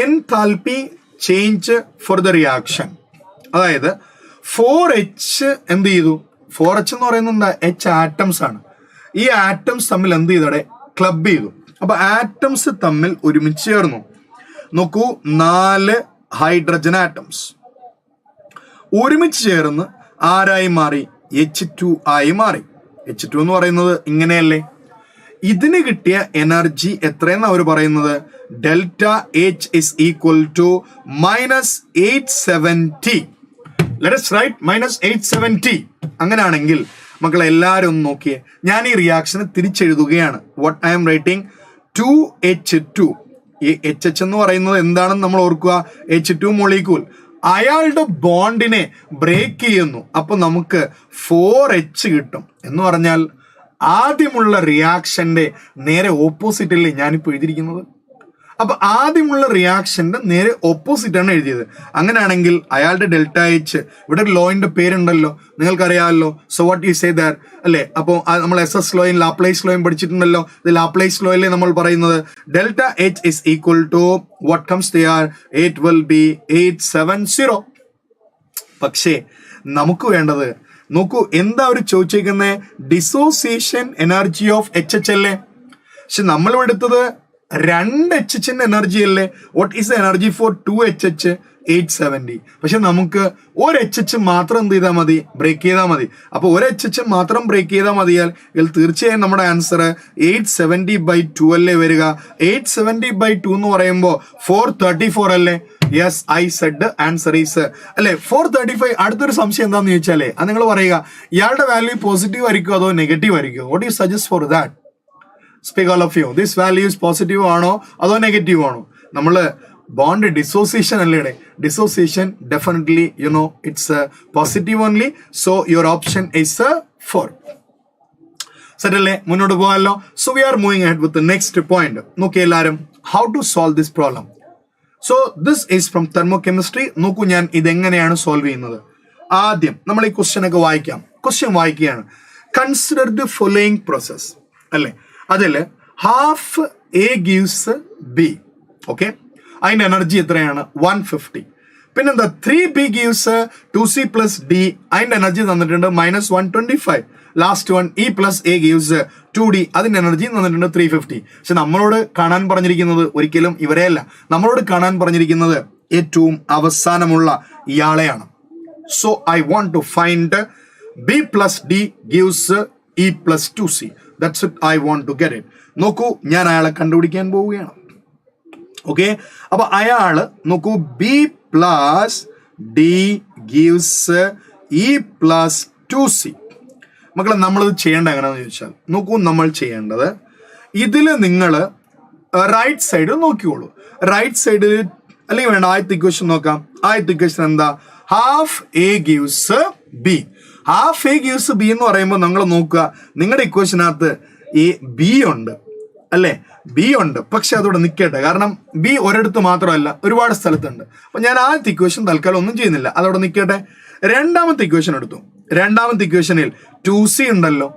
Speaker 1: enthalpy change for the reaction. അതായത് 4H എന്ത് ചെയ്തു? 4H എന്ന് പറയുന്നത് എന്താ? H ആറ്റംസ് ആണ്. ഈ ആറ്റംസ് തമ്മിൽ എന്ത് ചെയ്തടെ? ക്ലബ് ചെയ്തു. അപ്പൊ ആറ്റംസ് തമ്മിൽ ഒരുമിച്ച് ചേർന്നു. നോക്കൂ, 4 ഹൈഡ്രജൻ ആറ്റംസ് ഒരുമിച്ച് ചേർന്ന് ആരായി മാറി? H2 ആയി മാറി. H2 എന്ന് പറയുന്നത് ഇങ്ങനെയല്ലേ? ഇതിന് കിട്ടിയ എനർജി എത്രയെന്ന് അവർ പറയുന്നത്? Delta H is equal to -870. Let us write -870. അങ്ങനെയാണെങ്കിൽ മക്കളെ എല്ലാവരും ഒന്ന് നോക്കിയേ, ഞാൻ ഈ റിയാക്ഷന് തിരിച്ചെഴുതുകയാണ്. What I am writing? 2H2. ഈ HH എന്ന് പറയുന്നത് എന്താണെന്ന് നമ്മൾ ഓർക്കുക? H2 molecule. അയാളുടെ ബോണ്ടിനെ ബ്രേക്ക് ചെയ്യുന്നു. അപ്പൊ നമുക്ക് 4H കിട്ടും. എന്ന് പറഞ്ഞാൽ ആദ്യമുള്ള റിയാക്ഷന്റെ നേരെ ഓപ്പോസിറ്റ് അല്ലേ ഞാനിപ്പോ എഴുതിയിരിക്കുന്നത്? അപ്പൊ ആദ്യമുള്ള റിയാക്ഷന്റെ നേരെ ഓപ്പോസിറ്റ് ആണ് എഴുതിയത്. അങ്ങനെയാണെങ്കിൽ അയാളുടെ ഡെൽറ്റ എച്ച്, ഇവിടെ ലോയിന്റെ പേരുണ്ടല്ലോ, നിങ്ങൾക്കറിയാമല്ലോ. So what you say that അല്ലേ? അപ്പോൾ നമ്മൾ SS ലോയും ലാപ്ലേസ് ലോയും പഠിച്ചിട്ടുണ്ടല്ലോ. ഇത് ലാപ്ലേസ് ലോയിലെ നമ്മൾ പറയുന്നത് delta H is equal to what comes there? It will be 870. പക്ഷേ നമുക്ക് വേണ്ടത് നോക്കൂ, എന്താ അവർ ചോദിച്ചേക്കുന്നത്? ഡിസോസിയേഷൻ എനർജി ഓഫ് HH അല്ലേ? പക്ഷെ നമ്മൾ എടുത്തത് 2 HHന്റെ എനർജി അല്ലേ? What is the energy for 2HH? 870. പക്ഷെ നമുക്ക് ഒരു HH മാത്രം എന്ത് ചെയ്താൽ മതി? ബ്രേക്ക് ചെയ്താൽ മതി. അപ്പൊ ഒരു HH മാത്രം ബ്രേക്ക് ചെയ്താൽ മതിയാൽ ഇതിൽ തീർച്ചയായും നമ്മുടെ ആൻസർ 870/2 അല്ലേ വരിക? 870/2 എന്ന് പറയുമ്പോൾ 434 അല്ലേ? Yes, I said answer is അല്ലെ 435. അടുത്തൊരു സംശയം എന്താണെന്ന് ചോദിച്ചാലേ, അത് നിങ്ങൾ പറയുക, ഇയാളുടെ വാല്യൂ പോസിറ്റീവ് ആയിരിക്കും അതോ നെഗറ്റീവ് ആയിരിക്കും? What you suggest for that? Speak all of you. This value is positive ആണോ അതോ നെഗറ്റീവ് ആണോ? നമ്മള് ബോണ്ട് ഡിസോസിയേഷൻ അല്ലേ? Dissociation definitely it's positive only. So your option is 4. Set അല്ലേ? മുന്നോട്ട് പോകാമല്ലോ. So we are moving ahead with next point. നോക്കി എല്ലാവരും, how to solve this problem. So this is from thermochemistry. നോക്കൂ ഞാൻ ഇതെങ്ങനെയാണ് സോൾവ് ചെയ്യുന്നത്. ആദ്യം നമ്മൾ ഈ ക്വസ്റ്റ്യൻ ഒക്കെ വായിക്കാം. ക്വസ്റ്റ്യൻ വായിക്കുകയാണ്. കൺസിഡർ ദി ഫോളോയിങ് പ്രോസസ് അല്ലേ? അതിൽ half A gives B. Okay, അതിന്റെ എനർജി എത്രയാണ്? 150. പിന്നെന്താ 3B ഗീവ്സ് 2C + D. അതിന്റെ എനർജി തന്നിട്ടുണ്ട് -125. Last one E + A gives 2D. അതിന്റെ എനർജി തന്നിട്ടുണ്ട് 350. പക്ഷെ നമ്മളോട് കാണാൻ പറഞ്ഞിരിക്കുന്നത് ഒരിക്കലും ഇവരെയല്ല. നമ്മളോട് കാണാൻ പറഞ്ഞിരിക്കുന്നത് ഏറ്റവും അവസാനമുള്ള ഇയാളെയാണ്. So I want to find B + D gives E + 2C. That's it. I want to get it. നോക്കൂ, ഞാൻ അയാളെ കണ്ടുപിടിക്കാൻ പോവുകയാണ്. ഓക്കെ, അപ്പൊ അയാള് നോക്കൂ, B + D gives E + 2C. മക്കളെ നമ്മളിത് ചെയ്യേണ്ട എങ്ങനെയാണെന്ന് ചോദിച്ചാൽ, നോക്കൂ, നമ്മൾ ചെയ്യേണ്ടത് ഇതില് നിങ്ങൾ റൈറ്റ് സൈഡ് നോക്കിക്കോളൂ. റൈറ്റ് സൈഡിൽ അല്ലെങ്കിൽ വേണ്ട, ആദ്യത്തെ ഇക്വേഷൻ നോക്കാം. ആദ്യത്തെ ഇക്വേഷൻ എന്താ? Half A gives B. Half A gives B എന്ന് പറയുമ്പോൾ നിങ്ങൾ നോക്കുക, നിങ്ങളുടെ ഇക്വേഷനകത്ത് B ഉണ്ട് അല്ലേ? B ഉണ്ട്. പക്ഷെ അതോടെ നിൽക്കട്ടെ, കാരണം B ഒരിടത്ത് മാത്രമല്ല, ഒരുപാട് സ്ഥലത്തുണ്ട്. അപ്പൊ ഞാൻ ആദ്യത്തെ ഇക്വേഷൻ തൽക്കാലം ഒന്നും ചെയ്യുന്നില്ല, അതോടെ നിൽക്കട്ടെ. രണ്ടാമത്തെ ഇക്വേഷൻ എടുത്തു. രണ്ടാമത്തെ ഇക്വേഷനിൽ 2C ഉണ്ടല്ലോ,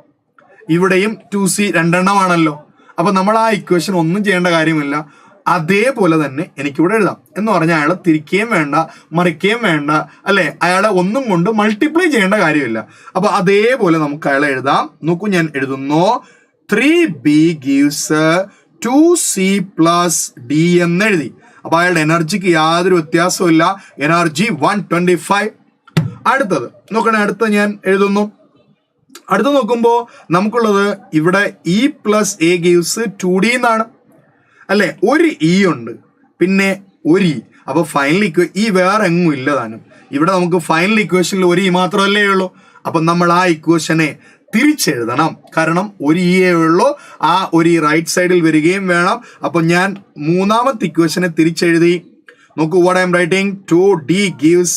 Speaker 1: ഇവിടെയും 2C രണ്ടെണ്ണമാണല്ലോ. അപ്പൊ നമ്മൾ ആ ഇക്വേഷൻ ഒന്നും ചെയ്യേണ്ട കാര്യമില്ല, അതേപോലെ തന്നെ എനിക്കിവിടെ എഴുതാം. എന്ന് പറഞ്ഞാൽ അയാളെ തിരിക്കുകയും വേണ്ട, മറിക്കുകയും വേണ്ട അല്ലെ? അയാളെ ഒന്നും കൊണ്ട് മൾട്ടിപ്ലൈ ചെയ്യേണ്ട കാര്യമില്ല. അപ്പൊ അതേപോലെ നമുക്ക് അയാളെ എഴുതാം. നോക്കൂ, ഞാൻ എഴുതുന്നു. 3B ഗീവ്സ് 2C + D എന്ന് എഴുതി. അപ്പോൾ അയാളുടെ എനർജിക്ക് യാതൊരു വ്യത്യാസവും ഇല്ല. എനർജി 125. അടുത്തത് നോക്കണേ, അടുത്ത ഞാൻ എഴുതുന്നു. അടുത്ത് നോക്കുമ്പോൾ നമുക്കുള്ളത് ഇവിടെ E + A gives 2D എന്നാണ് അല്ലേ. ഒരു E ഉണ്ട്, പിന്നെ ഒരു E. അപ്പോൾ ഫൈനൽ ഈ വേറെ എങ്ങും ഇല്ല താനും. ഇവിടെ നമുക്ക് ഫൈനൽ ഇക്വേഷനിൽ ഒരു E മാത്രമല്ലേ ഉള്ളൂ. അപ്പം നമ്മൾ ആ ഇക്വേഷനെ തിരിച്ചെഴുതണം. കാരണം ഒരു E ഉള്ളൂ, ആ ഒരു E റൈറ്റ് സൈഡിൽ വരികയും വേണം. അപ്പം ഞാൻ മൂന്നാമത്തെ ഇക്വേഷനെ തിരിച്ചെഴുതി. നോക്കൂ, what I am writing, 2D gives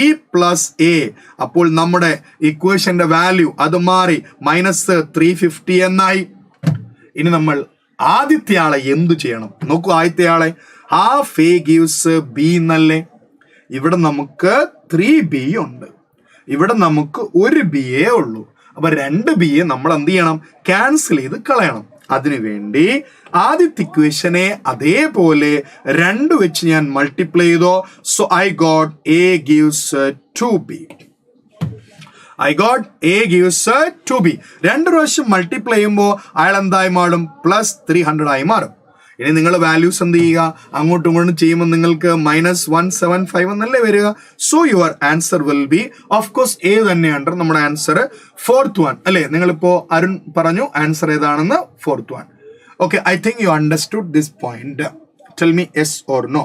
Speaker 1: E + A. അപ്പോൾ നമ്മുടെ ഇക്വേഷന്റെ വാല്യൂ അത് മാറി -350 എന്നായി. ഇനി നമ്മൾ ആദ്യത്തെ ആളെ എന്തു ചെയ്യണം? നോക്കൂ, ആദ്യത്തെ ആളെ half A gives B എന്നല്ലേ. ഇവിടെ നമുക്ക് 3B ഉണ്ട്, ഇവിടെ നമുക്ക് ഒരു B ഉള്ളൂ. അപ്പൊ 2B നമ്മൾ എന്ത് ചെയ്യണം? ക്യാൻസൽ ചെയ്ത് കളയണം. അതിനുവേണ്ടി ആദ്യത്തെ ഇക്വേഷനെ അതേപോലെ 2 വെച്ച് ഞാൻ മൾട്ടിപ്ലൈ ചെയ്തോ. So I got A gives 2B. I got A gives 2B. 2 പ്രാവശ്യം മൾട്ടിപ്ലൈ ചെയ്യുമ്പോൾ അയാൾ എന്തായി മാറും? +300 ആയി മാറും. ഇനി നിങ്ങൾ വാല്യൂസ് എന്ത് ചെയ്യുക? അങ്ങോട്ടും ഇങ്ങോട്ടും ചെയ്യുമ്പോൾ നിങ്ങൾക്ക് -175 എന്നല്ലേ വരിക. So your answer will B, of course A തന്നെയാണ് നമ്മുടെ ആൻസർ, 4th one അല്ലേ. നിങ്ങളിപ്പോ അരുൺ പറഞ്ഞു ആൻസർ ഏതാണെന്ന്, 4th one. ഓക്കെ, I think you understood this point. Tell me yes or no.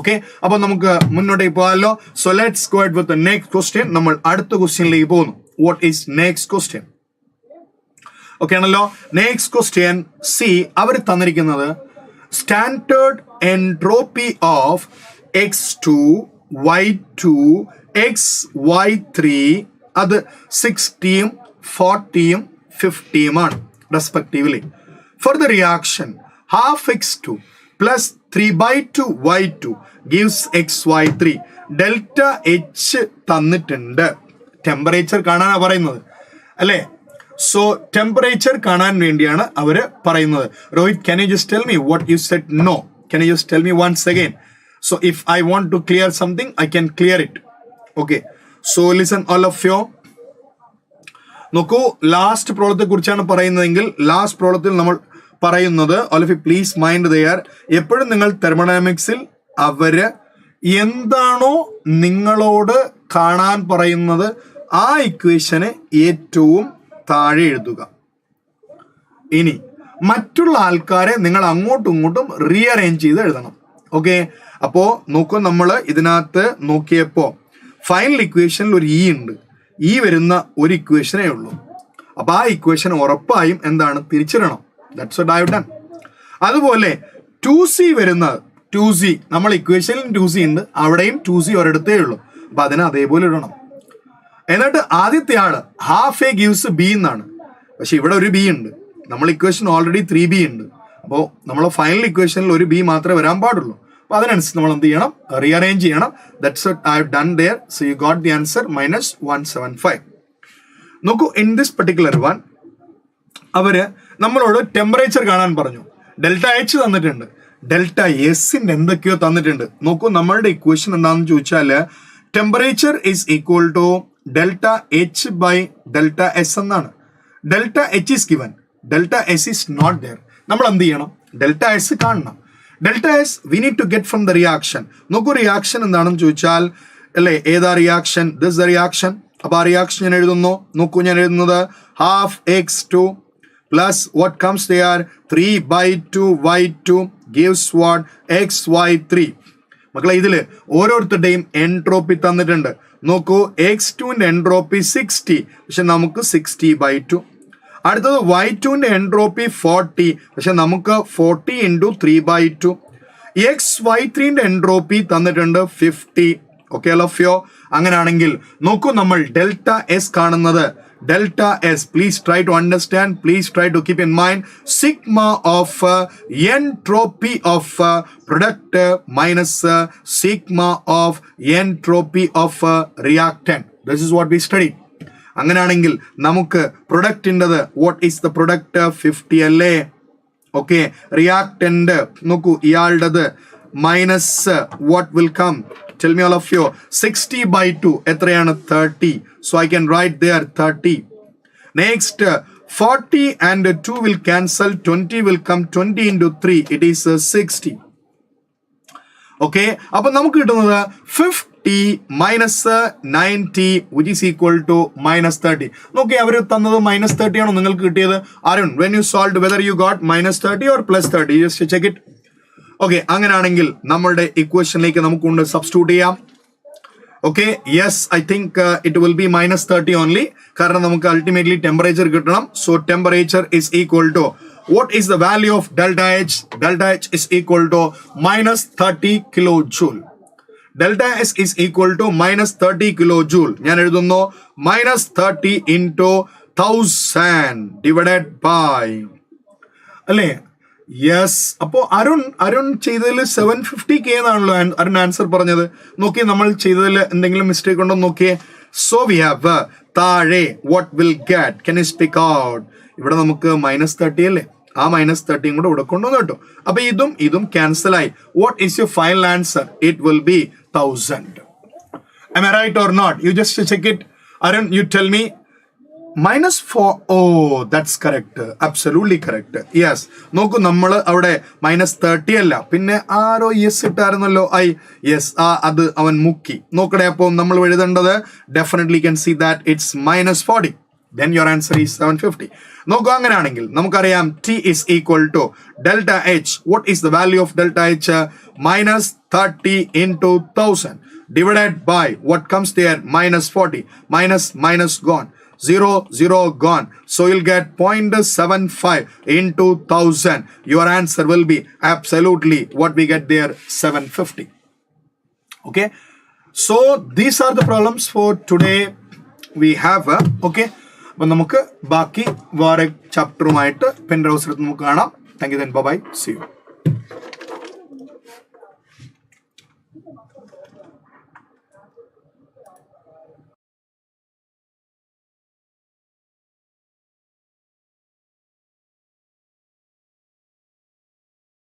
Speaker 1: Okay, അപ്പൊ നമുക്ക് മുന്നോട്ടേക്ക് പോകാമല്ലോ. So let's go ahead with the next question. നമ്മൾ അടുത്ത ക്വസ്റ്റ്യനിലേക്ക് പോകുന്നു. What is next question? Okay ആണല്ലോ. നെക്സ്റ്റ് ക്വസ്റ്റ്യൻ സി, അവർ തന്നിരിക്കുന്നത് standard entropy of x2, y2, xy3 അത് 60, 40, 50 ആണ് respectively. For the reaction half x2 plus 3/2 y2 gives xy3. Delta H തന്നിട്ടുണ്ട്. ടെമ്പറേച്ചർ കാണാനാണ് പറയുന്നത് അല്ലേ. സോ ടെമ്പറേച്ചർ കാണാൻ വേണ്ടിയാണ് അവര് പറയുന്നത്. Rohit, can you just tell me what you said? No, can you just tell me once again? So if I want to clear something, I can clear it. Okay, so listen all of you. നോക്കൂ, ലാസ്റ്റ് പ്രോബ്ലത്തെ കുറിച്ചാണ് പറയുന്നതെങ്കിൽ ലാസ്റ്റ് പ്രോബ്ലത്തിൽ നമ്മൾ പറയുന്നത്, all of you please mind there, എപ്പോഴും നിങ്ങൾ തെർമോഡൈനാമിക്സിൽ അവര് എന്താണോ നിങ്ങളോട് കാണാൻ പറയുന്നത് ആ ഇക്വേഷനെ ഏറ്റവും താഴെ എഴുതുക. ഇനി മറ്റുള്ള ആൾക്കാരെ നിങ്ങൾ അങ്ങോട്ടും ഇങ്ങോട്ടും റീഅറേഞ്ച് ചെയ്ത് എഴുതണം. ഓക്കെ, അപ്പോ നോക്കൂ, നമ്മൾ ഇതിനകത്ത് നോക്കിയപ്പോ ഫൈനൽ ഇക്വേഷനിൽ ഒരു E ഉണ്ട്. E വരുന്ന ഒരു ഇക്വേഷനേ ഉള്ളൂ. അപ്പൊ ആ ഇക്വേഷൻ ഉറപ്പായും എന്താണ്? തിരിച്ചിടണം. That's what I have done. അതുപോലെ 2C വരുന്നത്, 2C നമ്മൾ ഇക്വേഷനിൽ 2C ഉണ്ട്, അവിടെയും 2C ഒരിടത്തേ ഉള്ളൂ. അപ്പൊ അതിനെ അതേപോലെ ഇടണം. എന്നിട്ട് ആദ്യത്തെ ആള് half A gives B എന്നാണ്. പക്ഷെ ഇവിടെ ഒരു B ഉണ്ട്, നമ്മൾ ഇക്വേഷൻ ഓൾറെഡി 3B ഉണ്ട്. അപ്പോൾ നമ്മൾ ഫൈനൽ ഇക്വേഷനിൽ ഒരു B മാത്രമേ വരാൻ പാടുള്ളൂ. അപ്പൊ അതിനനുസരിച്ച് നമ്മൾ എന്ത് ചെയ്യണം? റീഅറേഞ്ച് ചെയ്യണം. That's what I have done there. So you got the answer -175. നോക്കൂ, ഇൻ ദിസ് പെർട്ടിക്കുലർ വൺ അവര് നമ്മളോട് ടെമ്പറേച്ചർ കാണാൻ പറഞ്ഞു. ഡെൽറ്റ H തന്നിട്ടുണ്ട്, ഡെൽറ്റ എസിന്റെ എന്തൊക്കെയോ തന്നിട്ടുണ്ട്. നോക്കൂ, നമ്മളുടെ ഇക്വേഷൻ എന്താണെന്ന് ചോദിച്ചാല് temperature is equal to delta H by delta S എന്നാണ്. Delta H is given, delta S is not there. നമ്മൾ എന്ത് ചെയ്യണം? ഡെൽറ്റ എസ് കാണണം. Delta S we need to get from the reaction. നോക്കൂ, റിയാക്ഷൻ എന്താണെന്ന് ചോദിച്ചാൽ അല്ലേ, ഏതാ റിയാക്ഷൻ? This the reaction. അപ്പൊ ആ റിയാക്ഷൻ ഞാൻ എഴുതുന്നു. നോക്കൂ, ഞാൻ എഴുതുന്നത് half x2 plus what comes there 3/2 y2 gives what? xy3. മക്കളെ, ഇതില് ഓരോരുത്തരുടെയും എൻട്രോപ്പി തന്നിട്ടുണ്ട്. നോക്കൂ, x2ന്റെ എൻട്രോപ്പി 60, പക്ഷെ നമുക്ക് 60/2. അടുത്തത് y2ന്റെ എൻട്രോപ്പി 40, പക്ഷെ നമുക്ക് 40 × 3/2. xy3ന്റെ എൻട്രോപ്പി തന്നിട്ടുണ്ട് 50. ഓക്കെ അല്ലഫ്യോ? അങ്ങനെയാണെങ്കിൽ നോക്കൂ, നമ്മൾ ഡെൽറ്റ എസ് കാണുന്നത് delta S. Please try to understand, please try to keep in mind sigma of entropy of product minus sigma of entropy of reactant. This is what we studied. അങ്ങനെയാണെങ്കിൽ നമുക്ക് പ്രൊഡക്റ്റിൻ്റെത് വാട്ട് ഈസ് ദ പ്രൊഡക്റ്റ്? 50 അല്ലേ? ഓക്കെ, റിയാക്ടന്റ് നോക്കൂ, ഇയാളുടേത് minus what will come? Tell me all of you. 60/2 എത്രയാണ്? 30. So I can write there 30. Next 40 and 2 will cancel. 20 will come. 20 × 3 it is 60. Okay, അപ്പോൾ നമുക്ക് കിട്ടുന്നത് 50 minus 90 which is equal to minus 30. നോക്കി അവർ തന്നത് minus 30 ആണോ നിങ്ങൾക്ക് കിട്ടിയത്? Arun, when you solved whether you got minus 30 or plus 30, just check it. Okay, അങ്ങനെയാണെങ്കിൽ നമ്മളുടെ ഇക്വേഷനിലേക്ക് നമുക്ക് കൊണ്ട് സബ്സ്റ്റിറ്റ്യൂട്ട് ചെയ്യാം. Okay, yes, I think it will be minus 30 only. കാരണം നമുക്ക് ultimately temperature കിട്ടണം. So temperature is equal to, what is the value of delta H? Delta H is equal to minus 30 kilojoule. Delta S is equal to minus 30 kilojoule. ഞാൻ എഴുതുന്നു minus 30 into 1000 divided by, അല്ലേ? യെസ്. അപ്പോൾ അരുൺ ചെയ്തതിൽ 750K എന്നാണല്ലോ അരുൺ ആൻസർ പറഞ്ഞത്. നോക്കിയേ, നമ്മൾ ചെയ്തതിൽ എന്തെങ്കിലും മിസ്റ്റേക്ക് ഉണ്ടോ നോക്കിയേ. സോ വി ഹാവ് താഴെ what will get, can you speak out? ഇവിടെ നമുക്ക് minus 30 അല്ലേ, ആ minus 30 കൂടെ ഇവിടെ കൊണ്ടുവന്നു കേട്ടോ. അപ്പൊ ഇതും ക്യാൻസൽ ആയി. What is your final answer? It will be 1000. Am I right or not? You just check it. Arun, you tell me. minus 4. Oh, that's correct. Absolutely correct. Yes. നോക്കൂ, നമ്മൾ അവിടെ minus 30 അല്ല, പിന്നെ ആരോ യെസ് ഇട്ടായിരുന്നല്ലോ. യെസ്, അത് അവൻ മുക്കി. നോക്കടേ, അപ്പോൾ നമ്മൾ എഴുതേണ്ടത് definitely can see that it's minus 40. Then your answer is 750. നോക്കൂ, അങ്ങനെയാണെങ്കിൽ നമുക്കറിയാം T is equal to delta H. What is the value of delta H? Minus 30 into 1000 divided by what comes there? Minus 40. Minus gone. 0 gone. So you'll get 0.75 into 1000. Your answer will be absolutely what we get there, 750. Okay. So these are the problems for today we have. Okay. അപ്പോൾ നമുക്ക് ബാക്കി വേറെ ചാപ്റ്ററുമായിട്ട് പെൻ അവസരത്തിൽ നമുക്ക് കാണാം. Thank you. Then bye. See U.